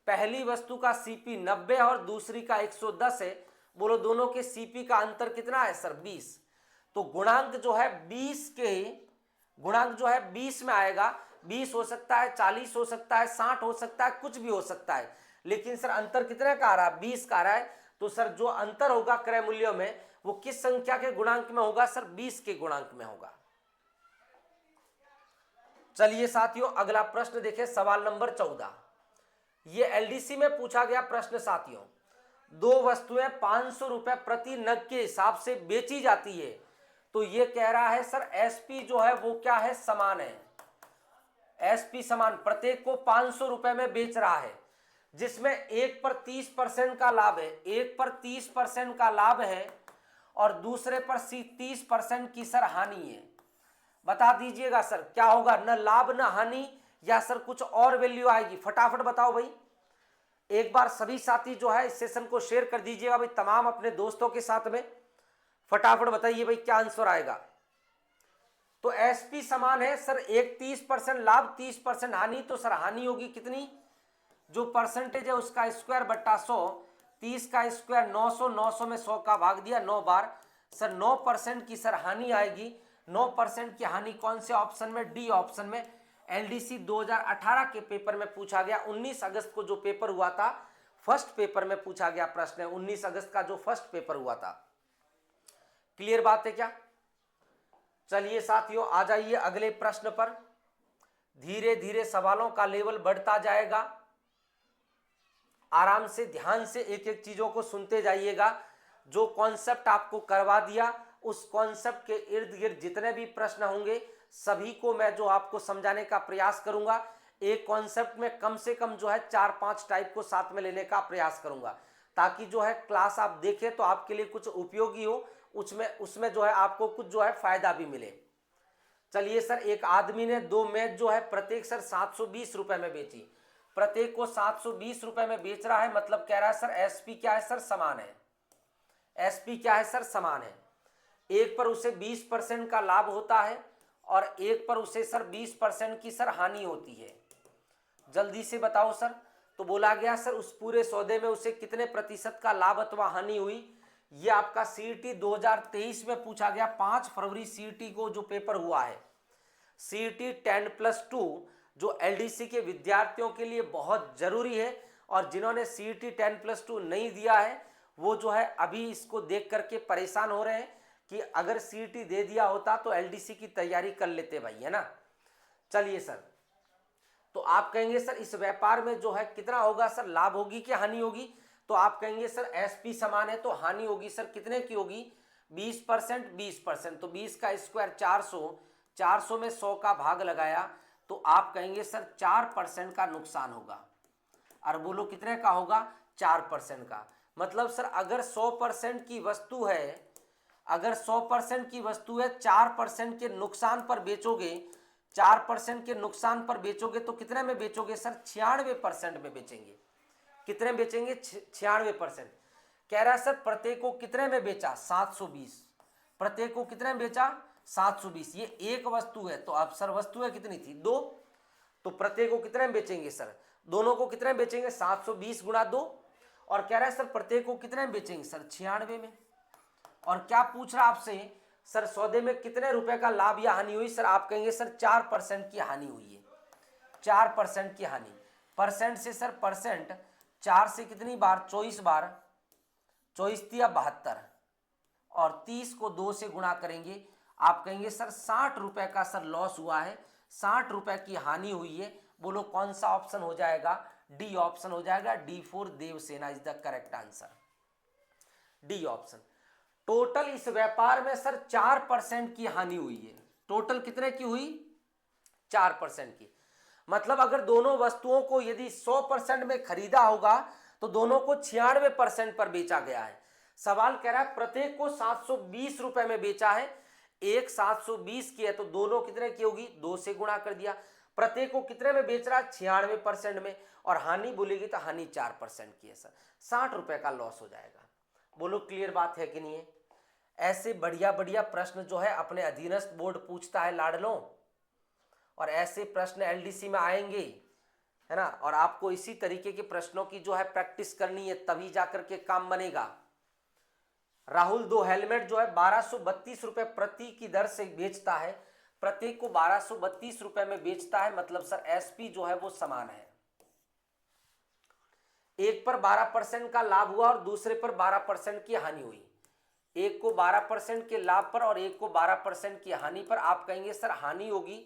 पहली वस्तु का सीपी 90 और दूसरी का 110 है। बोलो दोनों के सीपी का अंतर कितना है सर 20। तो गुणांक जो है 20 के, गुणांक जो है 20 में आएगा। 20 हो सकता है, 40 हो सकता है, 60 हो सकता है, कुछ भी हो सकता है, लेकिन सर अंतर कितने का आ रहा है 20 का आ रहा है। तो सर जो अंतर होगा क्रय मूल्यों में वो किस संख्या के गुणांक में होगा सर? 20 के गुणांक में होगा। चलिए साथियों अगला प्रश्न देखें, सवाल नंबर 14। ये एलडीसी में पूछा गया प्रश्न साथियों। दो वस्तुएं 500 रुपए प्रति नग के हिसाब से बेची जाती है, तो ये कह रहा है सर एसपी जो है वो क्या है? समान है। एसपी समान, प्रत्येक को 500 रुपए में बेच रहा है, जिसमें एक पर 30% का लाभ है, एक पर 30% का लाभ है और दूसरे पर 30% की सर हानि है। बता दीजिएगा सर क्या होगा? न लाभ न हानि, या सर कुछ और वैल्यू आएगी? फटाफट बताओ भाई। एक बार सभी साथी जो है इस सेशन को शेयर कर दीजिएगा भाई तमाम अपने दोस्तों के साथ में। फटाफट बताइए भाई क्या आंसर आएगा। तो एसपी समान है सर, एक 30% लाभ 30% हानि, तो सर हानि होगी कितनी? जो परसेंटेज है उसका स्क्वायर बट्टा 100, 30 का स्क्वायर 900, 900 में 100 का भाग दिया 9 बार, सर 9% की सर हानि आएगी। 9% की हानि कौन से ऑप्शन में? डी ऑप्शन में। एलडीसी 2018 के पेपर में पूछा गया, 19 अगस्त को जो पेपर हुआ था, फर्स्ट पेपर में पूछा गया प्रश्न है, 19 अगस्त का जो फर्स्ट पेपर हुआ था। क्लियर बात है क्या? चलिए साथियों आ जाइए अगले प्रश्न पर। धीरे धीरे सवालों का लेवल बढ़ता जाएगा, आराम से ध्यान से एक एक चीजों को सुनते जाइएगा। जो कॉन्सेप्ट आपको करवा दिया उस कॉन्सेप्ट के इर्द गिर्द जितने भी प्रश्न होंगे सभी को मैं जो आपको समझाने का प्रयास करूंगा। एक कॉन्सेप्ट में कम से कम जो है 4-5 टाइप को साथ में लेने का प्रयास करूंगा, ताकि जो है क्लास आप देखें तो आपके लिए कुछ उपयोगी हो, उसमें जो है आपको कुछ जो है फायदा भी मिले। चलिए सर, एक आदमी ने 2 मैच जो है प्रत्येक सर 720 रुपए में बेची, प्रत्येक को 720 रुपए में बेच रहा है, मतलब कह रहा है सर एसपी क्या है सर? समान है। एसपी क्या है सर? समान है। एक पर उसे 20% का लाभ होता है और एक पर उसे सर 20% की सर हानि होती है। जल्दी से बताओ सर। तो बोला गया सर उस पूरे सौदे में उसे कितने प्रतिशत का लाभ अथवा हानि हुई? ये आपका सीईटी 2023 में पूछा गया, 5 फरवरी सीईटी को जो पेपर हुआ है, सीईटी 10+2 जो एलडीसी के विद्यार्थियों के लिए बहुत जरूरी है। और जिन्होंने सीईटी 10+2 नहीं दिया है वो जो है अभी इसको देख करके परेशान हो रहे हैं कि अगर सीईटी दे दिया होता तो एलडीसी की तैयारी कर लेते भाई, है ना। चलिए सर, तो आप कहेंगे सर इस व्यापार में जो है कितना होगा सर? लाभ होगी कि हानि होगी? तो आप कहेंगे सर एसपी समान है तो हानि होगी सर कितने की होगी? 20%, 20%, तो 20 का स्क्वायर 400, 400 में 100 का भाग लगाया तो आप कहेंगे सर 4% का नुकसान होगा। और बोलो कितने का होगा? 4% का। मतलब सर अगर 100% की वस्तु है, अगर 100% की वस्तु है 4% के नुकसान पर बेचोगे, 4% के नुकसान पर बेचोगे तो कितने में बेचोगे सर? 96% में बेचेंगे। कितने बेचेंगे? 96%। कह रहा है सर प्रत्येक को कितने में बेचा? 720। प्रत्येक को कितने में बेचा? 720। ये एक वस्तु है तो अब सर वस्तुएं कितनी थी? 2, तो प्रत्येक को कितने में बेचेंगे सर? दोनों को कितने में बेचेंगे? 720 गुणा 2। और कह रहा है सर प्रत्येक को कितने में बेचेंगे सर? 96 में। और क्या पूछ रहा आपसे? सर सौदे में कितने रुपए का लाभ या हानि हुई? सर आप कहेंगे सर 4% की हानि हुई है। 4% की हानि। परसेंट से सर परसेंट 4 से कितनी बार? 24 बार, 24 या 72, और 30 को 2 से गुणा करेंगे। आप कहेंगे सर 60 रुपए का सर लॉस हुआ है, 60 रुपए की हानि हुई है। बोलो कौन सा ऑप्शन हो जाएगा? डी ऑप्शन हो जाएगा। D4 Devasena is the correct answer, D option. Total इस व्यापार में सर 4% की हानि हुई है। टोटल कितने की हुई? 4% की। मतलब अगर दोनों वस्तुओं को यदि 100% में खरीदा होगा तो दोनों को 96% पर बेचा गया है। सवाल कह रहा है प्रत्येक को 720 रुपए में बेचा है, एक 720 की है तो दोनों कितने की होगी? 2 से गुणा कर दिया। प्रत्येक को कितने में बेच रहा है? 96% में। और हानि बोलेगी तो हानि 4% की है सर, 60 रुपए का लॉस हो जाएगा। बोलो क्लियर बात है कि नहीं है? ऐसे बढ़िया बढ़िया प्रश्न जो है अपने अधीनस्थ बोर्ड पूछता है लाडलों, और ऐसे प्रश्न एलडीसी में आएंगे, है ना। और आपको इसी तरीके के प्रश्नों की जो है प्रैक्टिस करनी है, तभी जाकर के काम बनेगा। राहुल 2 हेलमेट जो है 1232 रुपए प्रति की दर से बेचता है, प्रत्येक को 1232 रुपए में बेचता है, मतलब सर एसपी जो है वो समान है। एक पर 12% का लाभ हुआ और दूसरे पर 12% की हानि हुई। एक को 12% के लाभ पर और एक को 12% की हानि पर। आप कहेंगे सर हानि होगी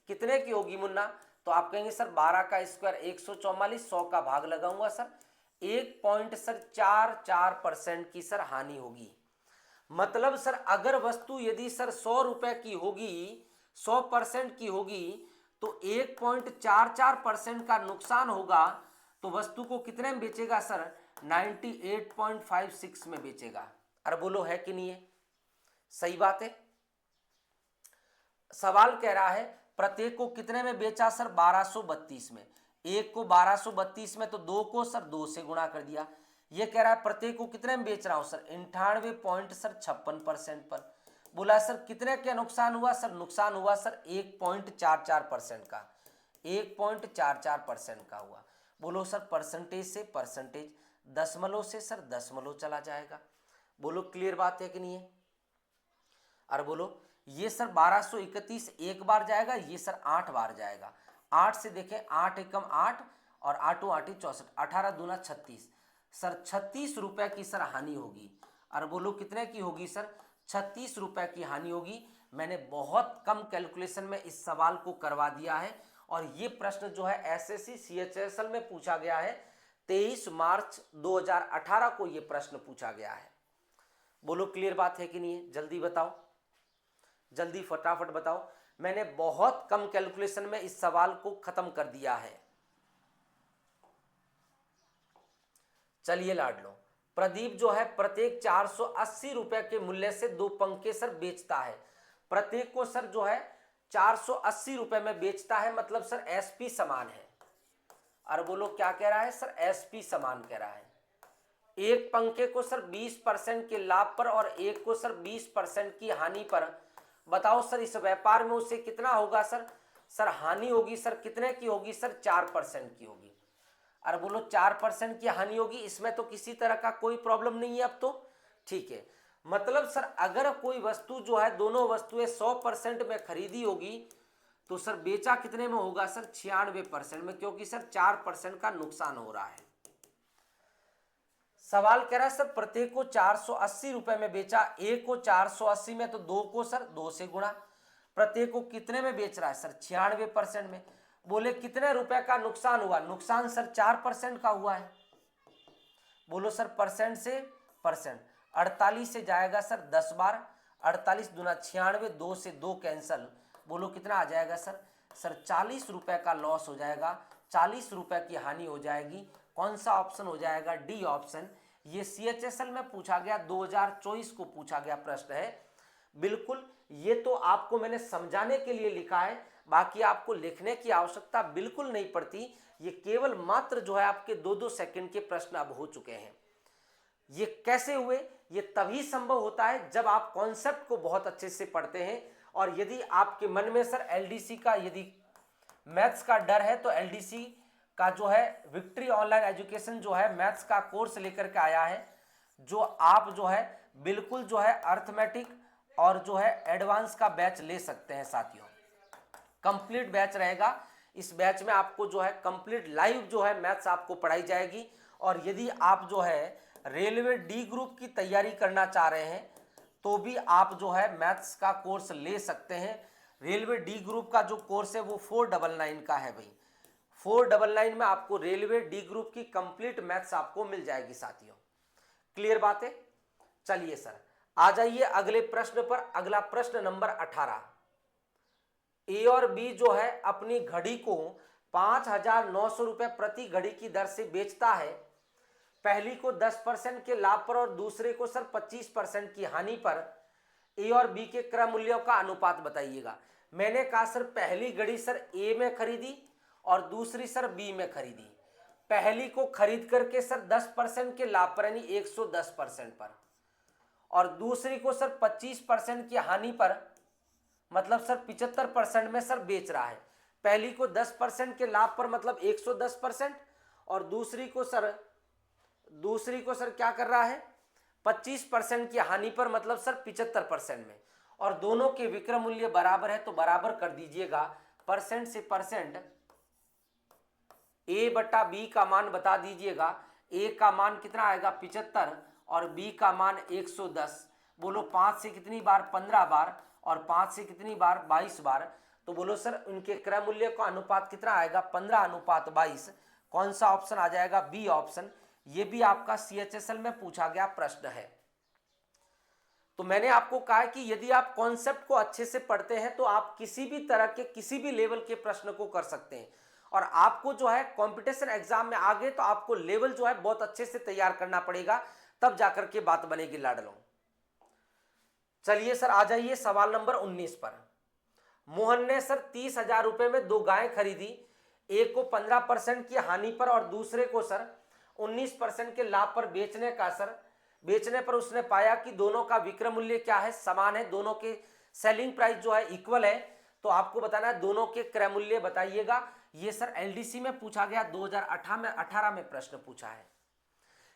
कितने की होगी मुन्ना, तो आप कहेंगे सर 12 का स्क्वायर 144, 100 का भाग लगाऊंगा सर, 1.44% की सर हानि होगी। मतलब सर अगर वस्तु यदि सर 100 रुपए की होगी, 100% की होगी, तो 1.44% का नुकसान होगा, तो वस्तु को कितने में बेचेगा सर, 98.56 में बेचेगा। अरे बोलो है कि नहीं है, सही बात है। सवाल कह रहा है प्रत्येक को कितने में बेचा सर, 1232 में। एक को 1232 में, तो दो को सर 2 से गुणा कर दिया। ये कह रहा है प्रत्येक को कितने में बेच रहा हूं सर, 98.56% पर। बोला सर कितने का नुकसान हुआ सर, नुकसान हुआ सर 1.44% का, 1.44% का हुआ। बोलो सर परसेंटेज से परसेंटेज, दशमलव से सर दशमलव चला जाएगा। बोलो क्लियर बात है कि नहीं है। अरे बोलो ये सर 1231 एक बार जाएगा, ये सर 8 बार जाएगा। 8 से देखें, 8 एकम 8 और 8 8 64, 18 दूना 36, सर 36 रुपए की सर हानि होगी। और बोलो कितने की होगी सर, 36 रुपए की हानि होगी। मैंने बहुत कम कैलकुलेशन में इस सवाल को करवा दिया है और ये प्रश्न जो है एसएससी सीएचएसएल में पूछा गया है। 23 मार्च 2018 को ये प्रश्न पूछा गया है। बोलो क्लियर बात है कि नहीं है, जल्दी बताओ, जल्दी फटाफट बताओ। मैंने बहुत कम कैलकुलेशन में इस सवाल को खत्म कर दिया है। चलिए लाडलो, प्रदीप जो है प्रत्येक 480 रुपए के मूल्य से 2 पंखे सर बेचता है। प्रत्येक को सर जो है 480 रुपए में बेचता है, मतलब सर एसपी समान है। और बोलो क्या कह रहा है सर, एसपी समान कह रहा है। एक पंखे को सर 20% के लाभ पर और एक को सर 20% की हानि पर। बताओ सर इस व्यापार में उसे कितना होगा सर, सर हानि होगी सर कितने की होगी सर, 4% की होगी। अरे बोलो 4% की हानि होगी, इसमें तो किसी तरह का कोई प्रॉब्लम नहीं है अब तो, ठीक है। मतलब सर अगर कोई वस्तु जो है, दोनों वस्तुएं 100% में खरीदी होगी, तो सर बेचा कितने में होगा सर, 96% में, क्योंकि सर 4% का नुकसान हो रहा है। सवाल कह रहा है सर प्रत्येक को 480 रुपए में बेचा, एक को 480 में, तो दो को सर 2 से गुणा। प्रत्येक को कितने में बेच रहा है सर, 96% में। बोले कितने रुपए का नुकसान हुआ, नुकसान सर 4% का हुआ है। बोलो सर परसेंट से परसेंट, 48 से जाएगा सर 10 बार, 48 दूना 96, 2 से 2 कैंसल। बोलो कितना आ जाएगा सर, सर 40 रुपए का लॉस हो जाएगा, 40 रुपए की हानि हो जाएगी। कौन सा ऑप्शन हो जाएगा, डी ऑप्शन। ये सीएचएसएल में पूछा गया, 2024 को पूछा गया प्रश्न है। बिल्कुल ये तो आपको मैंने समझाने के लिए लिखा है, बाकी आपको लिखने की आवश्यकता बिल्कुल नहीं पड़ती। ये केवल मात्र जो है आपके 2-2 सेकंड के प्रश्न अब हो चुके हैं। ये कैसे हुए, ये तभी संभव होता है जब आप कॉन्सेप्ट को बहुत अच्छे से पढ़ते हैं। और यदि आपके मन में सर एलडीसी का, यदि मैथ्स का डर है, तो एलडीसी का जो है विक्ट्री ऑनलाइन एजुकेशन जो है मैथ्स का कोर्स लेकर के आया है, जो आप जो है बिल्कुल जो है अर्थमेटिक और जो है एडवांस का बैच ले सकते हैं साथियों। कंप्लीट बैच रहेगा, इस बैच में आपको जो है कंप्लीट लाइव जो है मैथ्स आपको पढ़ाई जाएगी। और यदि आप जो है रेलवे डी ग्रुप की तैयारी करना चाह रहे हैं, तो भी आप जो है मैथ्स का कोर्स ले सकते हैं। रेलवे डी ग्रुप का जो कोर्स है वो 499 का है भाई, 499 में आपको रेलवे डी ग्रुप की कंप्लीट मैथ्स आपको मिल जाएगी साथियों। क्लियर बात है। चलिए सर आ जाइए अगले प्रश्न पर। अगला प्रश्न नंबर 18। ए और बी जो है अपनी घड़ी को 5,900 रुपए प्रति घड़ी की दर से बेचता है। पहली को 10% के लाभ पर और दूसरे को सर 25% की हानि पर। ए और बी के क्रय मूल्यों का अनुपात बताइएगा। मैंने कहा सर पहली घड़ी सर ए में खरीदी और दूसरी सर बी में खरीदी। पहली को खरीद करके सर 10% के लाभ पर यानी 110% पर, और दूसरी को सर 25% की हानि पर, मतलब सर 75% में सर बेच रहा है। पहली को 10% के लाभ पर मतलब 110%, और दूसरी को सर क्या कर रहा है, 25% की हानि पर मतलब सर 75% में। और दोनों के विक्रय मूल्य बराबर है, तो बराबर कर दीजिएगा। परसेंट से परसेंट, ए बटा बी का मान बता दीजिएगा। ए का मान कितना आएगा 75 और बी का मान 110। बोलो 5 से कितनी बार 15 बार और 5 से कितनी बार 22 बार। तो बोलो सर इनके क्रय मूल्य का अनुपात कितना आएगा 15:22। कौन सा ऑप्शन आ जाएगा बी ऑप्शन। ये भी आपका CHSL में पूछा गया प्रश्न है। तो मैंने आपको कहा कि यदि आप कॉन्सेप्ट को अच्छे से पढ़ते हैं तो आप किसी भी तरह के किसी भी लेवल के प्रश्न को कर सकते हैं। और आपको जो है कंपटीशन एग्जाम में आगे तो आपको लेवल जो है बहुत अच्छे से तैयार करना पड़ेगा, तब जाकर के बात बनेगी लाडलों। चलिए सर आ जाइए सवाल नंबर 19 पर। मोहन ने सर 30,000 रुपए में 2 गायें खरीदी। एक को 15% की हानि पर और दूसरे को सर 19% के लाभ पर बेचने पर उसने पाया कि दोनों का विक्रय मूल्य क्या है, समान है, दोनों के सेलिंग प्राइस जो है इक्वल है। तो आपको बताना है दोनों के क्रय मूल्य बताइएगा। ये सर LDC में पूछा गया, 2018 में प्रश्न पूछा है।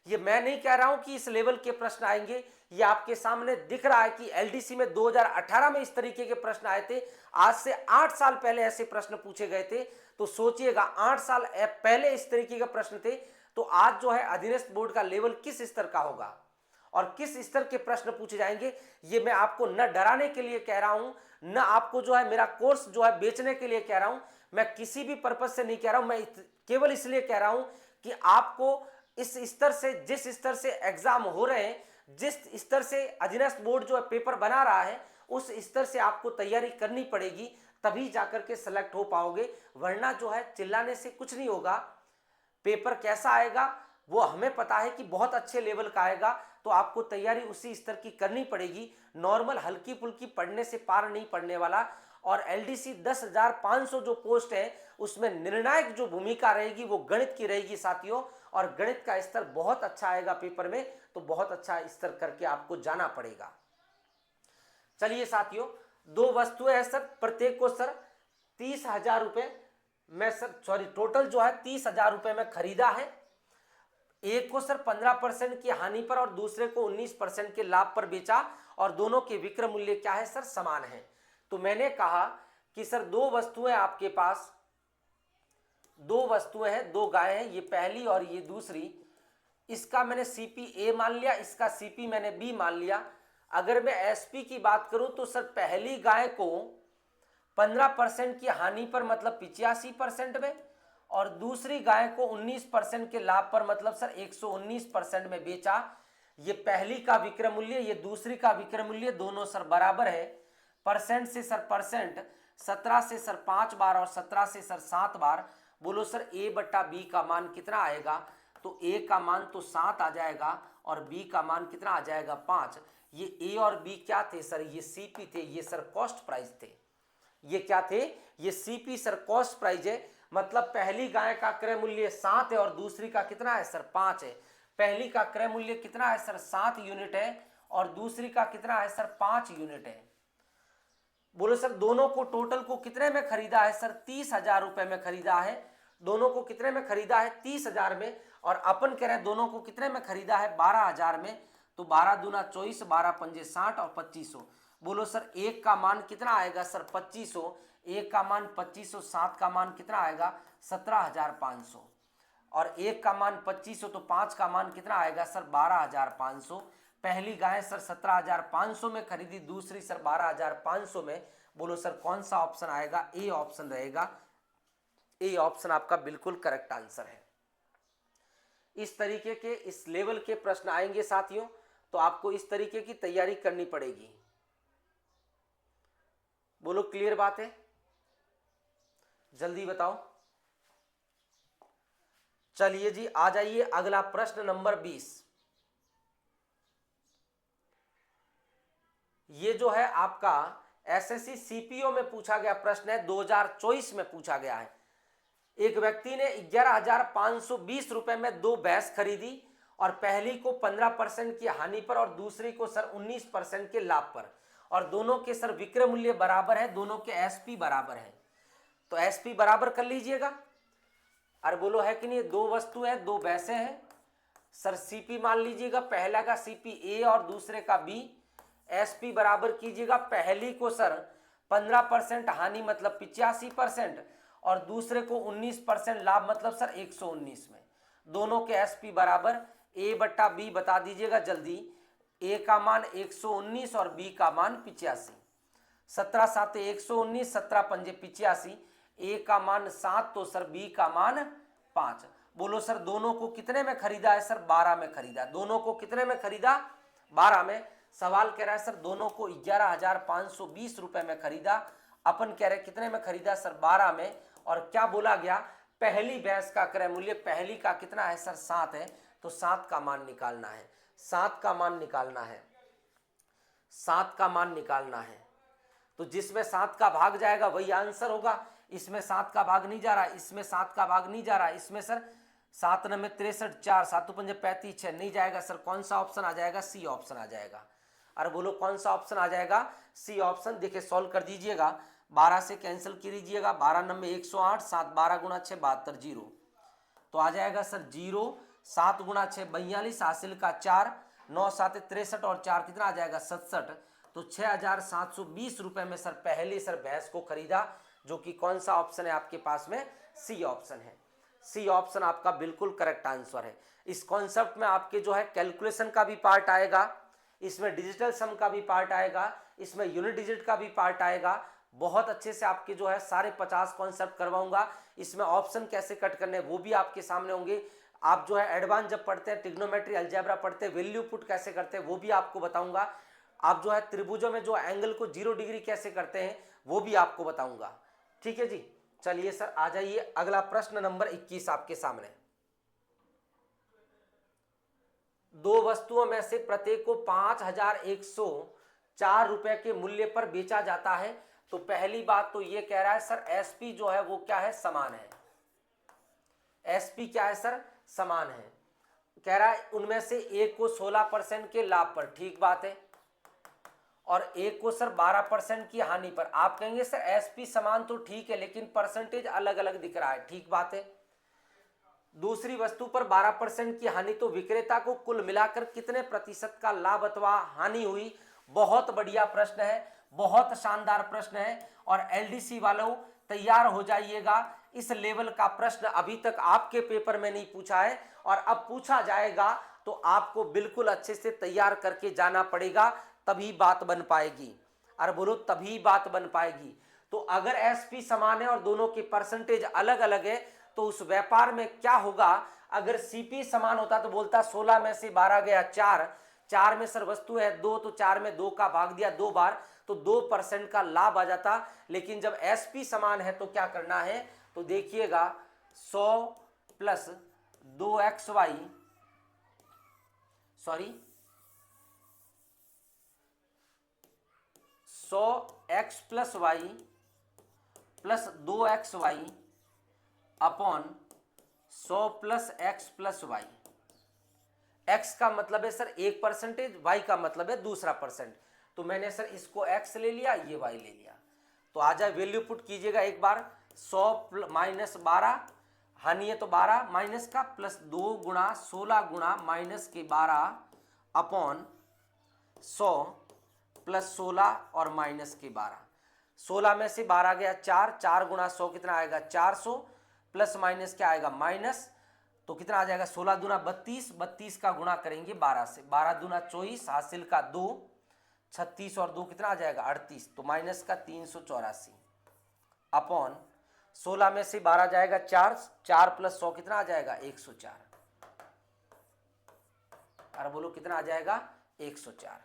ये मैं नहीं कह रहा हूं कि इस लेवल के प्रश्न आएंगे, ये आपके सामने दिख रहा है कि LDC में 2018 में इस तरीके के प्रश्न आए थे। आज से 8 साल पहले ऐसे प्रश्न पूछे गए थे। तो सोचिएगा 8 साल पहले इस तरीके के प्रश्न थे, तो आज जो है अधीनस्थ बोर्ड का लेवल किस स्तर का होगा और किस स्तर के प्रश्न पूछे जाएंगे। ये मैं आपको न डराने के लिए कह रहा हूं, न आपको जो है मेरा कोर्स जो है बेचने के लिए कह रहा हूं। मैं किसी भी पर्पज से नहीं कह रहा हूं, मैं केवल इसलिए कह रहा हूं कि आपको इस स्तर से, जिस स्तर से एग्जाम हो रहे हैं, जिस स्तर से अधीनस्थ बोर्ड जो है पेपर बना रहा है, उस स्तर से आपको तैयारी करनी पड़ेगी, तभी जाकर के सेलेक्ट हो पाओगे। वरना जो है चिल्लाने से कुछ नहीं होगा। पेपर कैसा आएगा वो हमें पता है कि बहुत अच्छे लेवल का आएगा, तो आपको तैयारी उसी स्तर की करनी पड़ेगी। नॉर्मल हल्की फुल्की पढ़ने से पार नहीं पड़ने वाला। और LDC 10,500 जो पोस्ट है उसमें निर्णायक जो भूमिका रहेगी वो गणित की रहेगी साथियों। और गणित का स्तर बहुत अच्छा आएगा पेपर में, तो बहुत अच्छा स्तर करके आपको जाना पड़ेगा। चलिए साथियों, 2 वस्तुएं हैं सर, प्रत्येक को सर 30,000 रुपए में टोटल जो है 30,000 रुपए में खरीदा है। एक को सर 15% की हानि पर और दूसरे को 19% के लाभ पर बेचा और दोनों के विक्रय मूल्य क्या है सर समान है। तो मैंने कहा कि सर 2 वस्तुएं आपके पास, 2 वस्तुएं हैं, 2 गायें हैं, ये पहली और ये दूसरी। इसका मैंने CP A मान लिया, इसका CP मैंने B मान लिया। अगर मैं SP की बात करूं तो सर पहली गाय को 15% की हानि पर मतलब 85% में और दूसरी गाय को 19% के लाभ पर मतलब सर 119% में बेचा। ये पहली का विक्रय मूल्य, ये दूसरी का विक्रय मूल्य, दोनों सर बराबर है। परसेंट से सर परसेंट, 17 से सर 5 बार और 17 से सर 7 बार। बोलो सर A/B का मान कितना आएगा। तो A का मान तो 7 आ जाएगा और B का मान कितना आ जाएगा 5। ये A और B क्या थे सर, ये CP थे, ये सर कॉस्ट प्राइस थे। ये क्या थे, ये CP सर कॉस्ट प्राइस है। मतलब पहली गाय का क्रय मूल्य 7 है और दूसरी का कितना है सर 5 है। पहली का क्रय मूल्य कितना है सर 7 यूनिट है और दूसरी का कितना है सर 5 यूनिट है। बोलो सर दोनों को टोटल को कितने में खरीदा है सर 30,000 रुपए में खरीदा है। दोनों को कितने में खरीदा है 30,000 में। और अपन कह रहे हैं दोनों को कितने में खरीदा है 12,000 में। तो 12 दूना 24, 12 पंजे 60 और 2500। बोलो सर एक का मान कितना आएगा सर 2500, एक का मान 2500, 7 का मान कितना आएगा 17,500 और एक का मान 2500, तो 5 का मान कितना आएगा सर 12,500। पहली गाय सर 17,500 में खरीदी, दूसरी सर 12,500 में। बोलो सर कौन सा ऑप्शन आएगा, ए ऑप्शन रहेगा। ए ऑप्शन आपका बिल्कुल करेक्ट आंसर है। इस तरीके के इस लेवल के प्रश्न आएंगे साथियों, तो आपको इस तरीके की तैयारी करनी पड़ेगी। बोलो क्लियर बात है, जल्दी बताओ। चलिए जी आ जाइए अगला प्रश्न नंबर 20। ये जो है आपका SSC CPO में पूछा गया प्रश्न है, 2024 में पूछा गया है। एक व्यक्ति ने 11,520 रुपए में 2 भैंस खरीदी और पहली को 15% की हानि पर और दूसरी को सर 19% के लाभ पर और दोनों के सर विक्रय मूल्य बराबर है, दोनों के SP बराबर है। तो SP बराबर कर लीजिएगा। अरे बोलो है कि नहीं, 2 वस्तु है, 2 भैंसे हैं सर। CP मान लीजिएगा, पहला का CP A और दूसरे का B। SP बराबर कीजिएगा, पहली को सर 15% हानि मतलब 85% और दूसरे को 19% लाभ मतलब सर 119 में। दोनों के एसपी बराबर ए बट्टा बी बता दीजिएगा जल्दी। ए का मान 119 और बी का मान 85। 17 7 119, 17 पंजे 85। ए का मान 7 तो सर बी का मान 5। बोलो सर दोनों को कितने में खरीदा है? सर 12 में खरीदा। दोनों को कितने में खरीदा? 12 में। सवाल कह रहा है सर दोनों को 11,520 रुपए में खरीदा। अपन कह रहे कितने में खरीदा? सर 12 में। और क्या बोला गया? पहली भैंस का क्रय मूल्य पहली का कितना है? सर 7 है। तो 7 का मान निकालना है। 7 का मान निकालना है। 7 का मान निकालना है। तो जिसमें 7 का भाग जाएगा वही आंसर होगा। इसमें 7 का भाग नहीं जा रहा, इसमें 7 का भाग नहीं जा रहा, इसमें सर 7 9 63 4 7 5 35 6 नहीं जाएगा। सर कौन सा ऑप्शन आ जाएगा? सी ऑप्शन आ जाएगा। अरे बोलो कौन सा ऑप्शन आ जाएगा? C option. देखिए सॉल्व कर दीजिएगा। 12 से कैंसिल कीजिएगा। 12 9 108, 7 12 गुना 6 72, 0 तो आ जाएगा सर 0। 7 गुना 6 42, हासिल का 4, 9 7 63 और 4 कितना आ जाएगा? 67। तो 6,720 रुपए में सर पहले सर भैंस को खरीदा, जो कि कौन सा ऑप्शन है आपके पास में? सी ऑप्शन है। सी ऑप्शन आपका बिल्कुल करेक्ट आंसर है। इस कॉन्सेप्ट में आपके जो है कैलकुलेशन का भी पार्ट आएगा, इसमें डिजिटल सम का भी पार्ट आएगा, इसमें यूनिट डिजिट का भी पार्ट आएगा। बहुत अच्छे से आपके जो है सारे 50 कॉन्सेप्ट करवाऊंगा। इसमें ऑप्शन कैसे कट करने वो भी आपके सामने होंगे। आप जो है एडवांस जब पढ़ते हैं, ट्रिग्नोमेट्री अलजेब्रा पढ़ते हैं, वैल्यू पुट कैसे करते हैं वो भी आपको बताऊंगा। आप जो है त्रिभुजों में जो एंगल को 0 डिग्री कैसे करते हैं वो भी आपको बताऊंगा। ठीक है जी। चलिए सर आ जाइए, अगला प्रश्न नंबर 21 आपके सामने। दो वस्तुओं में से प्रत्येक को 5,104 रुपए के मूल्य पर बेचा जाता है। तो पहली बात तो ये कह रहा है सर एसपी जो है वो क्या है? समान है। एसपी क्या है सर? समान है। कह रहा है उनमें से एक को 16% के लाभ पर, ठीक बात है, और एक को सर 12% की हानि पर। आप कहेंगे सर एसपी समान तो ठीक है लेकिन परसेंटेज अलग अलग दिख रहा है, ठीक बात है। दूसरी वस्तु पर 12% की हानि, तो विक्रेता को कुल मिलाकर कितने प्रतिशत का लाभ अथवा हानि हुई? बहुत बढ़िया प्रश्न है, बहुत शानदार प्रश्न है। और एलडीसी वालों तैयार हो जाइएगा, इस लेवल का प्रश्न अभी तक आपके पेपर में नहीं पूछा है और अब पूछा जाएगा तो आपको बिल्कुल अच्छे से तैयार करके जाना पड़ेगा, तभी बात बन पाएगी। अरे बोलो तभी बात बन पाएगी। तो अगर एसपी समान है और दोनों के परसेंटेज अलग अलग है तो उस व्यापार में क्या होगा? अगर सीपी समान होता तो बोलता 16 में से 12 गया 4, 4 में सर वस्तु है 2 तो 4 में 2 का भाग दिया 2 बार तो 2% का लाभ आ जाता। लेकिन जब एसपी समान है तो क्या करना है? तो देखिएगा 100 plus 2xy, sorry 100x plus y plus 2xy upon 100 plus x plus y. X का मतलब है सर 1%, वाई का मतलब है 2%। तो मैंने सर इसको एक्स ले लिया, ये वाई ले लिया। तो आ जाए वैल्यू पुट कीजिएगा एक बार। 100 माइनस 12, हानि है तो 12 माइनस का प्लस 2 गुणा 16 गुणा माइनस के 12 अपॉन 100 प्लस 16 और माइनस के 12। 16 में से 12 गया 4, 4 गुणा 100 कितना आएगा? 400 प्लस माइनस क्या आएगा? माइनस। तो कितना आ जाएगा? 16 दूना 32, 32 का गुणा करेंगे 12 से, 12 दूना 24, हासिल का 2, 36 और 2 कितना आ जाएगा? 38। तो माइनस का 384 अपॉन 16 में से 12 जाएगा 4, 4 प्लस 100 कितना आ जाएगा? 104। अरे बोलो कितना आ जाएगा? 104।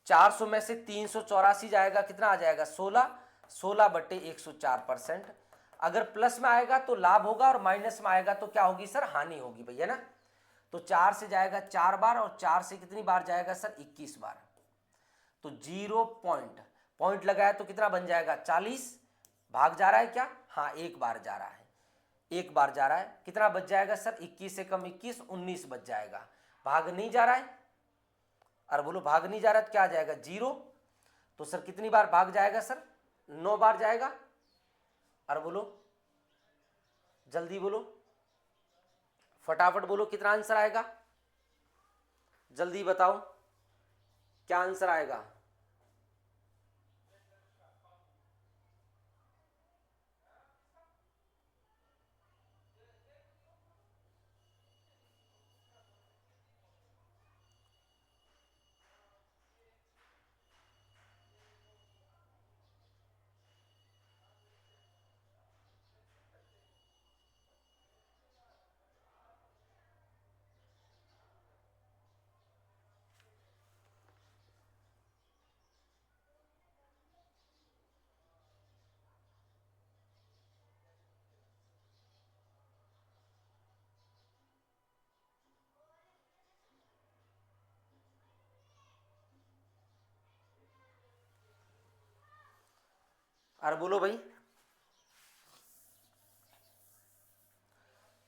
400 में से 384 जाएगा कितना आ जाएगा? 16, 16 बटे 104%। अगर प्लस में आएगा तो लाभ होगा और माइनस में आएगा तो क्या होगी सर? हानि होगी भैया ना। तो 4 से जाएगा 4 बार और 4 से कितनी बार जाएगा सर? 21 बार। तो 0 पॉइंट लगाया तो कितना बन जाएगा? 40। भाग जा रहा है क्या? हाँ एक बार जा रहा है, एक बार जा रहा है। कितना बच जाएगा सर? 21 से कम 21, 19 बच जाएगा। भाग नहीं जा रहा है, और बोलो भाग नहीं जा रहा है तो क्या आ जाएगा? 0। तो सर कितनी बार भाग जाएगा सर? 9 बार जाएगा। और बोलो जल्दी बोलो, फटाफट बोलो कितना आंसर आएगा? जल्दी बताओ क्या आंसर आएगा? अरे बोलो भाई,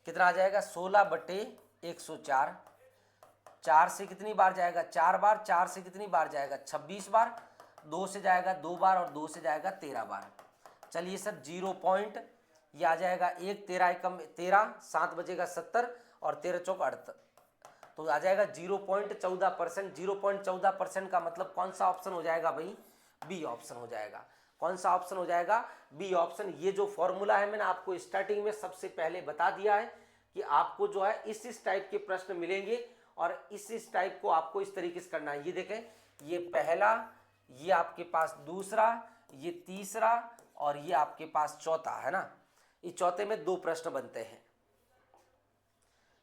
कितना आ जाएगा? 16/104। 4 से कितनी बार जाएगा? 4 बार। 4 से कितनी बार जाएगा? 26 बार। 2 से जाएगा 2 बार और 2 से जाएगा 13 बार। चलिए सर 0 पॉइंट, ये आ जाएगा 1, 13 एकम 13, 7 बजेगा 70 और 13 चौक 78, तो आ जाएगा 0.14%। 0.14% का मतलब कौन सा ऑप्शन हो जाएगा भाई? बी ऑप्शन हो जाएगा। कौन सा ऑप्शन हो जाएगा? B option. ये जो फॉर्मूला है मैंने आपको स्टार्टिंग में सबसे पहले बता दिया है कि आपको जो है इस टाइप के प्रश्न मिलेंगे और इस टाइप को आपको इस तरीके से करना है। ये देखें, ये पहला, ये आपके पास दूसरा, ये तीसरा और ये आपके पास चौथा है ना। इस चौथे में 2 प्रश्न बनते हैं।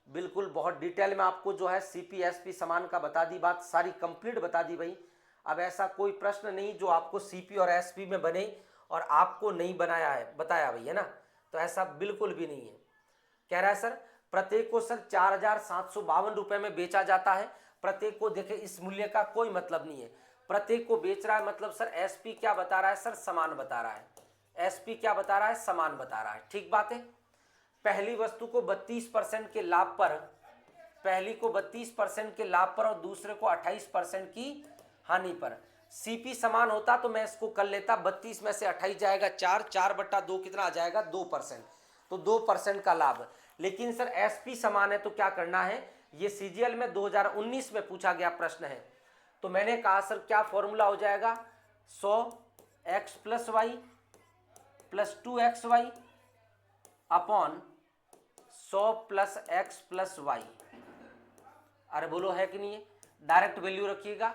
बिल्कुल बहुत डिटेल में आपको जो है सीपी-एसपी समान का बता दी, बात सारी कंप्लीट बता दी भाई। अब ऐसा कोई प्रश्न नहीं जो आपको सीपी और एसपी में बने और आपको नहीं बनाया है, बताया भाई, है ना। तो ऐसा बिल्कुल भी नहीं है। कह रहा है सर प्रत्येक को सर 4,752 रुपये में बेचा जाता है। प्रत्येक को देखे, इस मूल्य का कोई मतलब नहीं है। प्रत्येक को बेच रहा है मतलब सर एसपी क्या बता रहा है? सर समान बता रहा है। एसपी क्या बता रहा है? समान बता रहा है। ठीक बात है। पहली वस्तु को 32% के लाभ पर, पहली को 32% के लाभ पर और दूसरे को 28% की हानि पर। सीपी समान होता तो मैं इसको कर लेता, 32 में से 28 जाएगा 4, 4/2 कितना आ जाएगा? 2%, तो 2% का लाभ। लेकिन सर एसपी समान है तो क्या करना है? ये सीजीएल में 2019 में पूछा गया प्रश्न है। तो मैंने कहा सर क्या फॉर्मूला हो जाएगा? 100x + y + 2xy upon 100 + x + y। अरे बोलो है कि नहीं है? डायरेक्ट वैल्यू रखिएगा।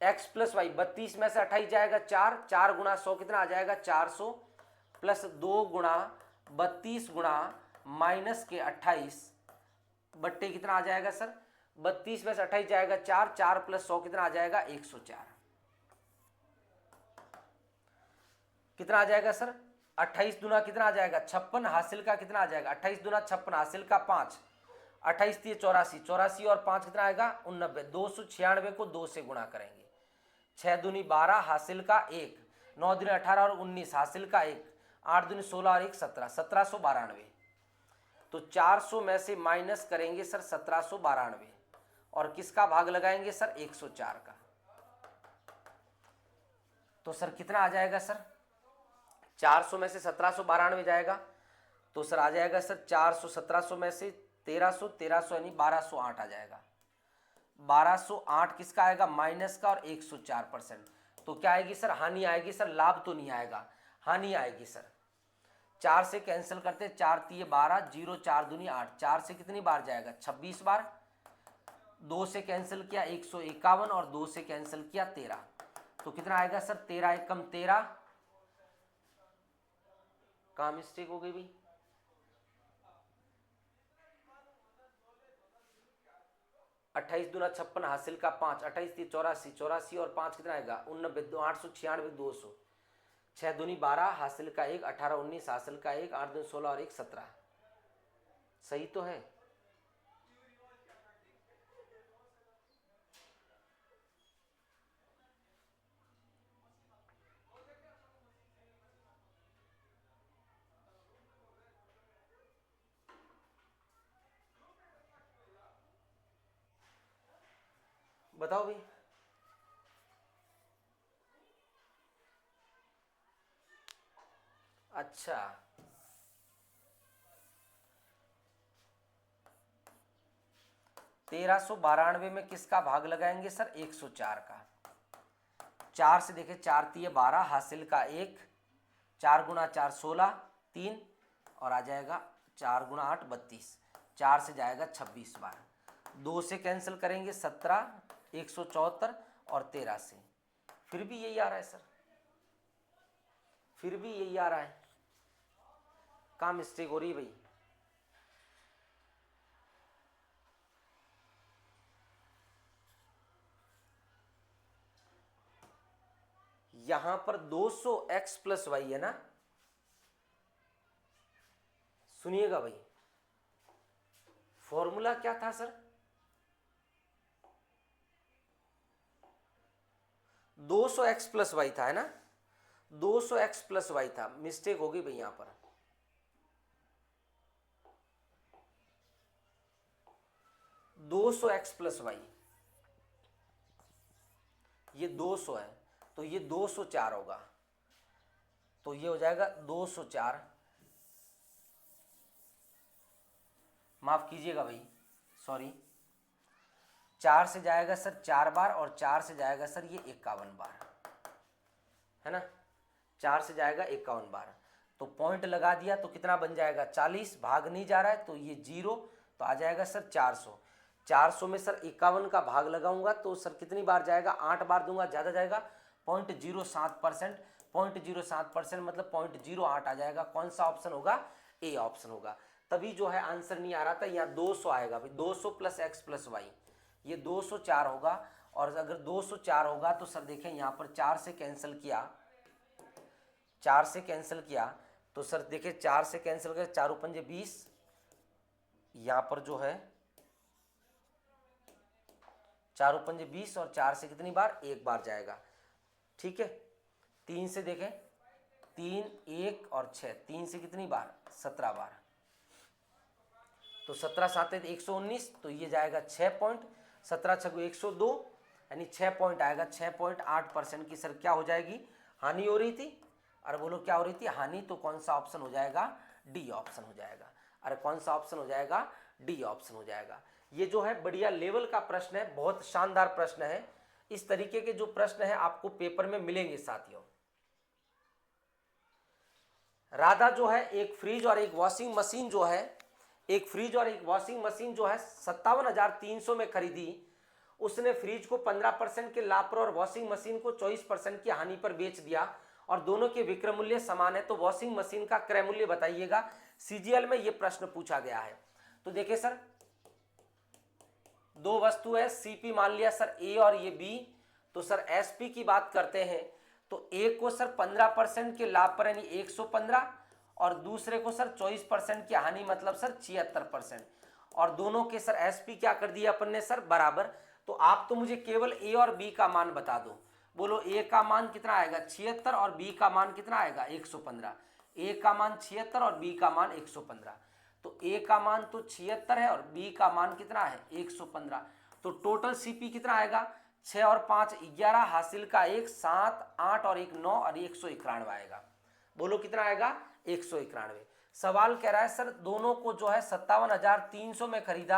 x + y, 32 में से 28 जाएगा 4, 4 गुणा 100 कितना आ जाएगा? 400 प्लस 2 गुणा 32 गुणा माइनस के 28 बट्टे कितना आ जाएगा सर? 32 में से 28 जाएगा 4, 4 + 100 कितना आ जाएगा? 104। कितना आ जाएगा सर? 28 दूना कितना आ जाएगा? 56। हासिल का कितना आ जाएगा? 28 दूना 56, हासिल का 5, 28 × 84, 84 और 5 कितना आएगा? 89। 296 को 2 से गुणा करेंगे। 6 दूनी 12, हासिल का 1, 9 दूनी 18 और 19, हासिल का 1, 8 दूनी 16 और 1 17, 1792। तो 400 में से माइनस करेंगे सर 1792 और किसका भाग लगाएंगे सर? 104 का। तो सर कितना आ जाएगा सर? 400 में से 1792 जाएगा तो सर आ जाएगा सर 400, 1700 में से 1300, 1300 यानी 1208 आ जाएगा। 1208 किसका आएगा? माइनस का और 104%। तो क्या आएगी सर? हानि आएगी सर, लाभ तो नहीं आएगा, हानि आएगी सर। 4 से कैंसिल करते, 4 × 12, 0, 4 दूनी 8, 4 से कितनी बार जाएगा? 26 बार। 2 से कैंसिल किया 151 और 2 से कैंसिल किया 13, तो कितना आएगा सर? 13 एकम 13। कहाँ मिस्टेक हो गई भाई? अट्ठाईस दूना 56, हासिल का 5, 28 × 84, 84 और 5 कितना आएगा? 89, 896, 200, 6 दूनी 12, हासिल का 1, 18, 19, हासिल का 1, 8 दूनी 16 और 1 17। सही तो है? बताओ भाई। अच्छा, तेरह सौ 92 में किसका भाग लगाएंगे सर? 104 का। 4 से देखे, 4 × 12, हासिल का 1, 4 × 4 16, 3 और आ जाएगा 4 × 8 32, 4 से जाएगा 26 बार। 2 से कैंसिल करेंगे 17, 174 और 13 से, फिर भी यही आ रहा है सर, फिर भी यही आ रहा है। कहाँ मिस्टेक हो रही है भाई? यहां पर 200x + y है ना। सुनिएगा भाई, फॉर्मूला क्या था सर? 200x + y था, है ना। 200x प्लस वाई था, मिस्टेक हो गई भाई यहां पर। 200x प्लस वाई, ये 200 है तो ये 204 होगा, तो ये हो जाएगा 204, माफ कीजिएगा भाई, सॉरी, 4 से जाएगा सर 4 बार और 4 से जाएगा सर ये 51 बार, है ना, 4 से जाएगा 51 बार, तो पॉइंट लगा दिया तो कितना बन जाएगा 40, भाग नहीं जा रहा है तो ये 0, तो आ जाएगा सर 400। 400 में सर 51 का भाग लगाऊंगा तो सर कितनी बार जाएगा, 8 बार दूंगा, ज़्यादा जाएगा 0.07%, 0.07% मतलब 0.08 आ जाएगा। कौन सा ऑप्शन होगा, ए ऑप्शन होगा। तभी जो है आंसर नहीं आ रहा था, यहाँ 200 आएगा भाई, 200 प्लस एक्स प्लस वाई, ये 204 होगा। और अगर 204 होगा तो सर देखें यहाँ पर 4 से कैंसिल किया, 4 से कैंसिल किया तो सर देखिए 4 से कैंसिल किया, 4 पंजे 20, यहाँ पर जो है 4 पंजे 20 और 4 से कितनी बार, एक बार जाएगा, ठीक है। 3 से देखें, 3, 1 और 6, 3 से कितनी बार, 17 बार, तो 17 7 119, तो ये जाएगा 6 पॉइंट, 17 6 102, यानी 6 पॉइंट आएगा। 6.8% की सर क्या हो जाएगी, हानि हो रही थी। अरे बोलो क्या हो रही थी, हानि, तो कौन सा ऑप्शन हो जाएगा, डी ऑप्शन हो जाएगा। अरे कौन सा ऑप्शन हो जाएगा, डी ऑप्शन हो जाएगा। ये जो है बढ़िया लेवल का प्रश्न है, बहुत शानदार प्रश्न है। इस तरीके के जो प्रश्न है आपको पेपर में मिलेंगे साथियों। राधा जो है एक फ्रिज और एक वॉशिंग मशीन जो है, एक फ्रिज और एक वॉशिंग मशीन जो है 57,300 में खरीदी। उसने फ्रिज को 15% के लाभ पर और वॉशिंग मशीन को 24% की हानि पर बेच दिया और दोनों के विक्रय मूल्य समान है, तो वॉशिंग मशीन का क्रय मूल्य बताइएगा। सीजीएल में यह प्रश्न पूछा गया है। तो देखिए सर, दो वस्तु है, सीपी मान लिया सर ए और ये बी, तो सर एसपी की बात करते हैं तो ए को सर 15% के लाभ पर यानी 115 और दूसरे को सर 24% की हानि मतलब सर 76%, और दोनों के सर एसपी क्या कर दिया अपन ने सर बराबर। तो आप तो मुझे केवल ए और बी का मान बता दो, बोलो ए का मान कितना आएगा 76 और बी का मान कितना आएगा 115। ए का मान 76 और बी का मान 115, तो ए का मान तो 76 है और बी का मान कितना है 115, तो टोटल सीपी कितना आएगा 6 और 5 11, हासिल का 1 7 8 और 1 9 और 191 आएगा। बोलो कितना आएगा 191। सवाल कह रहा है सर दोनों को जो है 57,300 में खरीदा,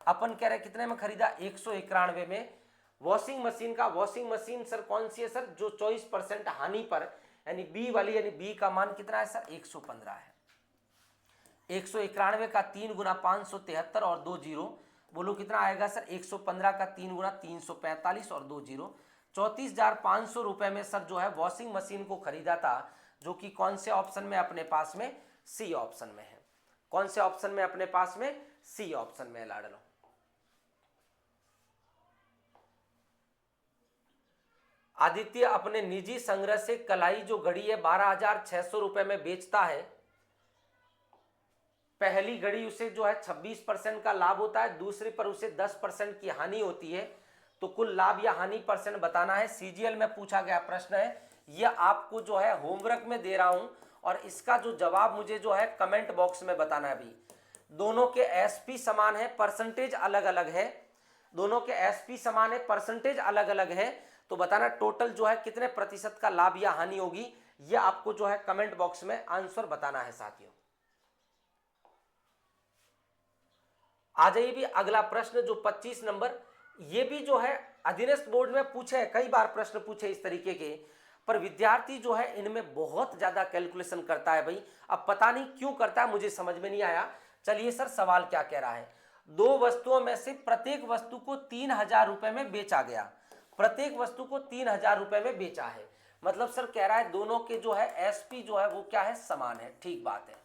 अपन कह रहे हैं कितने में खरीदा 191 में। वॉशिंग मशीन का, वॉशिंग मशीन सर कौन सी है सर जो 24% हानि पर, यानी बी वाली, यानी बी का मान कितना है सर 115 है। 191 का 3 गुना 573 और 2 जीरो, बोलो कितना आएगा सर 115 का 3 गुना 345 और 2 जीरो, 34,500 रुपए में सर जो है वॉशिंग मशीन को खरीदा था, जो कि कौन से ऑप्शन में अपने पास में, सी ऑप्शन में है। कौन से ऑप्शन में अपने पास में, सी ऑप्शन में लाडलो। आदित्य अपने निजी संग्रह से कलाई जो घड़ी है 12,600 रुपए में बेचता है। पहली घड़ी उसे जो है 26% का लाभ होता है, दूसरी पर उसे 10% की हानि होती है, तो कुल लाभ या हानि परसेंट बताना है। सीजीएल में पूछा गया प्रश्न है, यह आपको जो है होमवर्क में दे रहा हूं और इसका जो जवाब मुझे जो है कमेंट बॉक्स में बताना है। अभी दोनों के एसपी समान है, परसेंटेज अलग अलग है, दोनों के एसपी समान है, परसेंटेज अलग अलग है, तो बताना टोटल जो है कितने प्रतिशत का लाभ या हानि होगी, यह आपको जो है कमेंट बॉक्स में आंसर बताना है साथियों। आ जाइए भी अगला प्रश्न जो 25 नंबर, ये भी जो है अधीनस्थ बोर्ड में पूछे, कई बार प्रश्न पूछे इस तरीके के, पर विद्यार्थी जो है इनमें बहुत ज्यादा कैलकुलेशन करता है भाई। अब पता नहीं क्यों करता है, मुझे समझ में नहीं आया। चलिए सर सवाल क्या कह रहा है, दो वस्तुओं में से प्रत्येक वस्तु को 3,000 रुपए में बेचा गया, प्रत्येक वस्तु को 3,000 रुपए में बेचा है, मतलब सर कह रहा है दोनों के जो है एसपी जो है वो क्या है, समान है। ठीक बात है,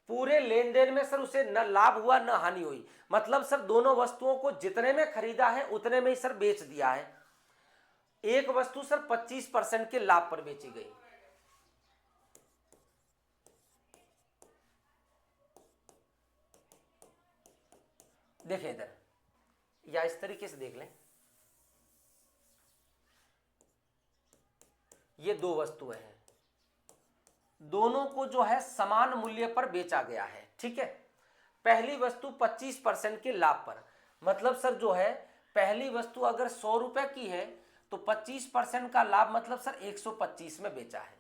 पूरे लेन देन में सर उसे न लाभ हुआ न हानि हुई, मतलब सर दोनों वस्तुओं को जितने में खरीदा है उतने में ही सर बेच दिया है। एक वस्तु सर 25% के लाभ पर बेची गई, देखें इधर या इस तरीके से देख लें, ये दो वस्तुएं हैं, दोनों को जो है समान मूल्य पर बेचा गया है। ठीक है, पहली वस्तु 25% के लाभ पर, मतलब सर जो है पहली वस्तु अगर 100 रुपए की है तो 25% का लाभ मतलब सर 125 में बेचा है।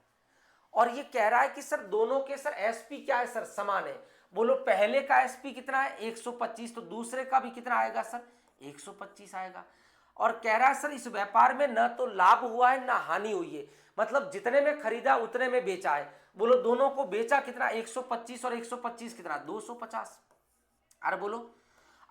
और ये कह रहा है कि सर दोनों के सर एसपी क्या है सर, समान है। बोलो पहले का एसपी कितना है 125, तो दूसरे का भी कितना आएगा सर 125 आएगा। और कह रहा है सर इस व्यापार में न तो लाभ हुआ है ना हानि हुई है, मतलब जितने में खरीदा उतने में बेचा है। बोलो दोनों को बेचा कितना 125 और 125 कितना 250। अरे बोलो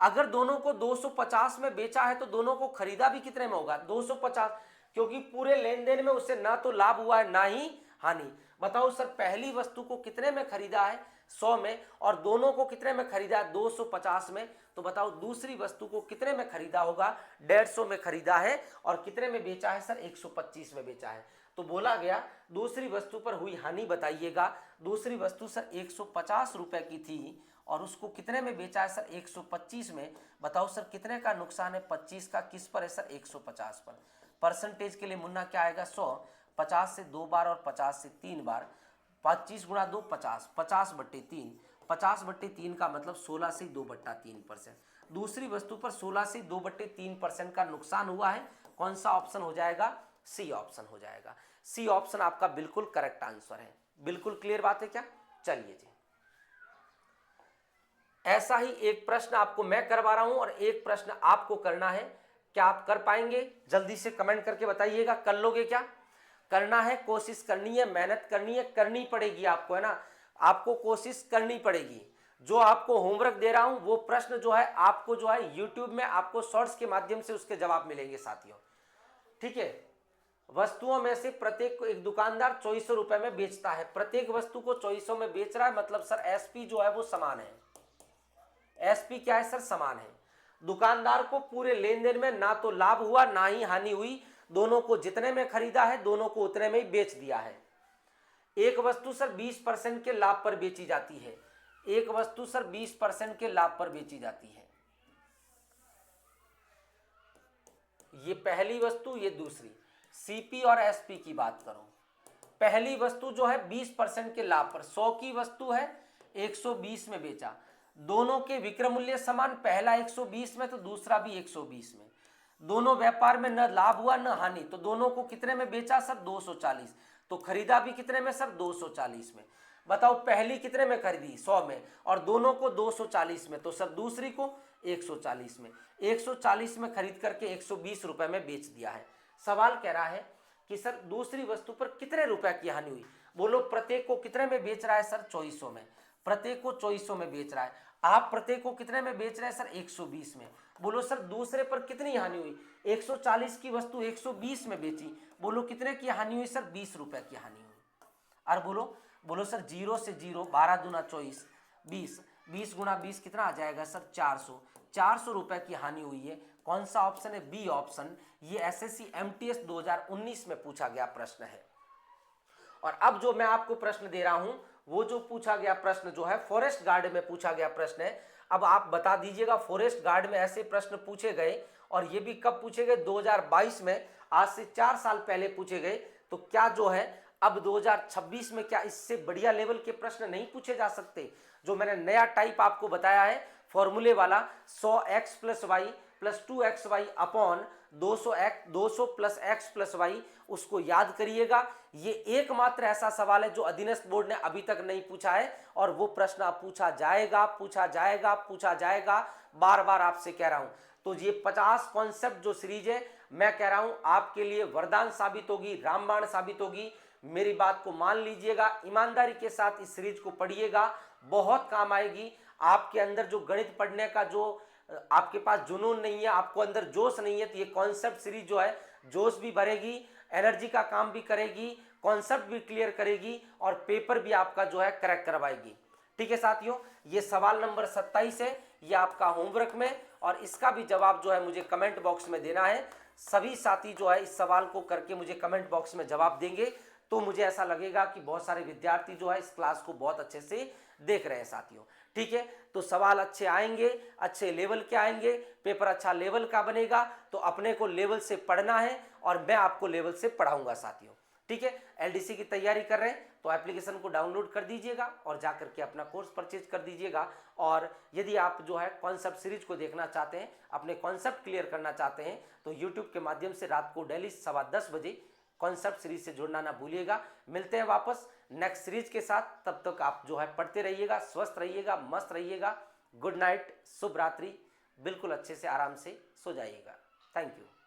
अगर दोनों को 250 में बेचा है तो दोनों को खरीदा भी कितने में होगा 250, क्योंकि पूरे लेन देन में उससे ना तो लाभ हुआ है ना ही हानि। बताओ सर पहली वस्तु को कितने में खरीदा है 100 में, और दोनों को कितने में खरीदा है 250 में, तो बताओ दूसरी वस्तु को कितने में खरीदा होगा 150 में खरीदा है, और कितने में बेचा है सर 125 में बेचा है। तो बोला गया दूसरी वस्तु पर हुई हानि बताइएगा। दूसरी वस्तु सर 150 रुपए की थी और उसको कितने में बेचा है सर 125 में। बताओ सर कितने का नुकसान है 25 का किस पर है सर 150 पर। परसेंटेज के लिए मुन्ना क्या आएगा 100, 50 से 2 बार और 50 से 3 बार, 25 गुणा 2 50, 50/3, 50/3 का मतलब 16 से 2/3%। दूसरी वस्तु पर 16 से 2/3% का नुकसान हुआ है। कौन सा ऑप्शन हो जाएगा, सी ऑप्शन हो जाएगा। सी ऑप्शन आपका बिल्कुल करेक्ट आंसर है। बिल्कुल क्लियर बात है क्या, चलिए जी। ऐसा ही एक प्रश्न आपको मैं करवा रहा हूं और एक प्रश्न आपको करना है। क्या आप कर पाएंगे, जल्दी से कमेंट करके बताइएगा। कर लोगे क्या, करना है, कोशिश करनी है, मेहनत करनी है, करनी पड़ेगी आपको, है ना, आपको कोशिश करनी पड़ेगी। जो आपको होमवर्क दे रहा हूं वो प्रश्न जो है आपको जो है यूट्यूब में आपको शॉर्ट्स के माध्यम से उसके जवाब मिलेंगे साथियों। ठीक है, वस्तुओं में से प्रत्येक को एक दुकानदार 2400 रुपए में बेचता है, प्रत्येक वस्तु को 2400 में बेच रहा है, मतलब सर एसपी जो है वो समान है। एसपी क्या है सर, समान है। दुकानदार को पूरे लेन देन में ना तो लाभ हुआ ना ही हानि हुई, दोनों को जितने में खरीदा है दोनों को उतने में ही बेच दिया है। एक वस्तु सर 20% के लाभ पर बेची जाती है, एक वस्तु सर 20% के लाभ पर बेची जाती है। ये पहली वस्तु, ये दूसरी। सीपी और एसपी की बात करो, पहली वस्तु जो है 20% के लाभ पर, 100 की वस्तु है 120 में बेचा, दोनों के विक्रय मूल्य समान, पहला 120 में तो दूसरा भी 120 में। दोनों व्यापार में न लाभ हुआ न हानि, तो दोनों को कितने में बेचा सर 240, तो खरीदा भी कितने में सर 240 में। बताओ पहली कितने में खरीदी 100 में और दोनों को 240 में, तो सर दूसरी को 140 में। 140 में खरीद करके 120 रुपए में बेच दिया है। सवाल कह रहा है कि सर दूसरी वस्तु पर कितने रुपए की हानि हुई। बोलो प्रत्येक को कितने में बेच रहा है सर 2400 में, प्रत्येक को 2400 में बेच रहा है। आप प्रत्येक को कितने में बेच रहे हैं सर 120 में। बोलो सर दूसरे पर कितनी हानि हुई, 140 की वस्तु 120 में बेची, बोलो कितने की हानि हुई सर 20 रुपए की हानि हुई। और बोलो सर 0 से 0, 12 दूना 24, 20, 20 गुना 20 कितना आ जाएगा सर 400, 400 रुपए की हानि हुई है। कौन सा ऑप्शन है, बी ऑप्शन। ये एसएससी एमटीएस 2019 में पूछा गया प्रश्न है। और अब जो मैं आपको प्रश्न दे रहा हूं वो जो पूछा गया प्रश्न जो है फॉरेस्ट गार्ड में पूछा गया प्रश्न है। अब आप बता दीजिएगा फॉरेस्ट गार्ड में ऐसे प्रश्न पूछे गए, और ये भी कब पूछे गए 2022 में, आज से 4 साल पहले पूछे गए। तो क्या जो है अब 2026 में क्या इससे बढ़िया लेवल के प्रश्न नहीं पूछे जा सकते। जो मैंने नया टाइप आपको बताया है फॉर्मूले वाला 100x + y + 2xy upon 200 + x + y, उसको याद करिएगा। ये एकमात्र ऐसा सवाल है जो अधीनस्थ बोर्ड ने अभी तक नहीं पूछा है, और वो प्रश्न अब पूछा जाएगा, पूछा जाएगा, पूछा जाएगा, बार बार आपसे कह रहा हूं। तो ये 50 कॉन्सेप्ट जो सीरीज है मैं कह रहा हूं आपके लिए वरदान साबित होगी, रामबाण साबित होगी। मेरी बात को मान लीजिएगा, ईमानदारी के साथ इस सीरीज को पढ़िएगा, बहुत काम आएगी। आपके अंदर जो गणित पढ़ने का जो आपके पास जुनून नहीं है, आपको अंदर जोश नहीं है, तो ये कॉन्सेप्ट सीरीज जो है जोश भी भरेगी, एनर्जी का काम भी करेगी, कॉन्सेप्ट भी क्लियर करेगी, और पेपर भी आपका जो है करेक्ट करवाएगी। ठीक है साथियों, ये सवाल नंबर 27 है, ये आपका होमवर्क में, और इसका भी जवाब जो है मुझे कमेंट बॉक्स में देना है। सभी साथी जो है इस सवाल को करके मुझे कमेंट बॉक्स में जवाब देंगे तो मुझे ऐसा लगेगा कि बहुत सारे विद्यार्थी जो है इस क्लास को बहुत अच्छे से देख रहे हैं साथियों। ठीक है, तो सवाल अच्छे आएंगे, अच्छे लेवल के आएंगे, पेपर अच्छा लेवल का बनेगा, तो अपने को लेवल से पढ़ना है और मैं आपको लेवल से पढ़ाऊंगा साथियों। ठीक है, एलडीसी की तैयारी कर रहे हैं तो एप्लीकेशन को डाउनलोड कर दीजिएगा और जाकर के अपना कोर्स परचेज कर दीजिएगा। और यदि आप जो है कॉन्सेप्ट सीरीज को देखना चाहते हैं, अपने कॉन्सेप्ट क्लियर करना चाहते हैं, तो यूट्यूब के माध्यम से रात को डेली 10:15 बजे कॉन्सेप्ट सीरीज से जुड़ना ना भूलिएगा। मिलते हैं वापस नेक्स्ट सीरीज के साथ, तब तक आप जो है पढ़ते रहिएगा, स्वस्थ रहिएगा, मस्त रहिएगा। गुड नाइट, शुभ रात्रि, बिल्कुल अच्छे से आराम से सो जाइएगा। Thank you.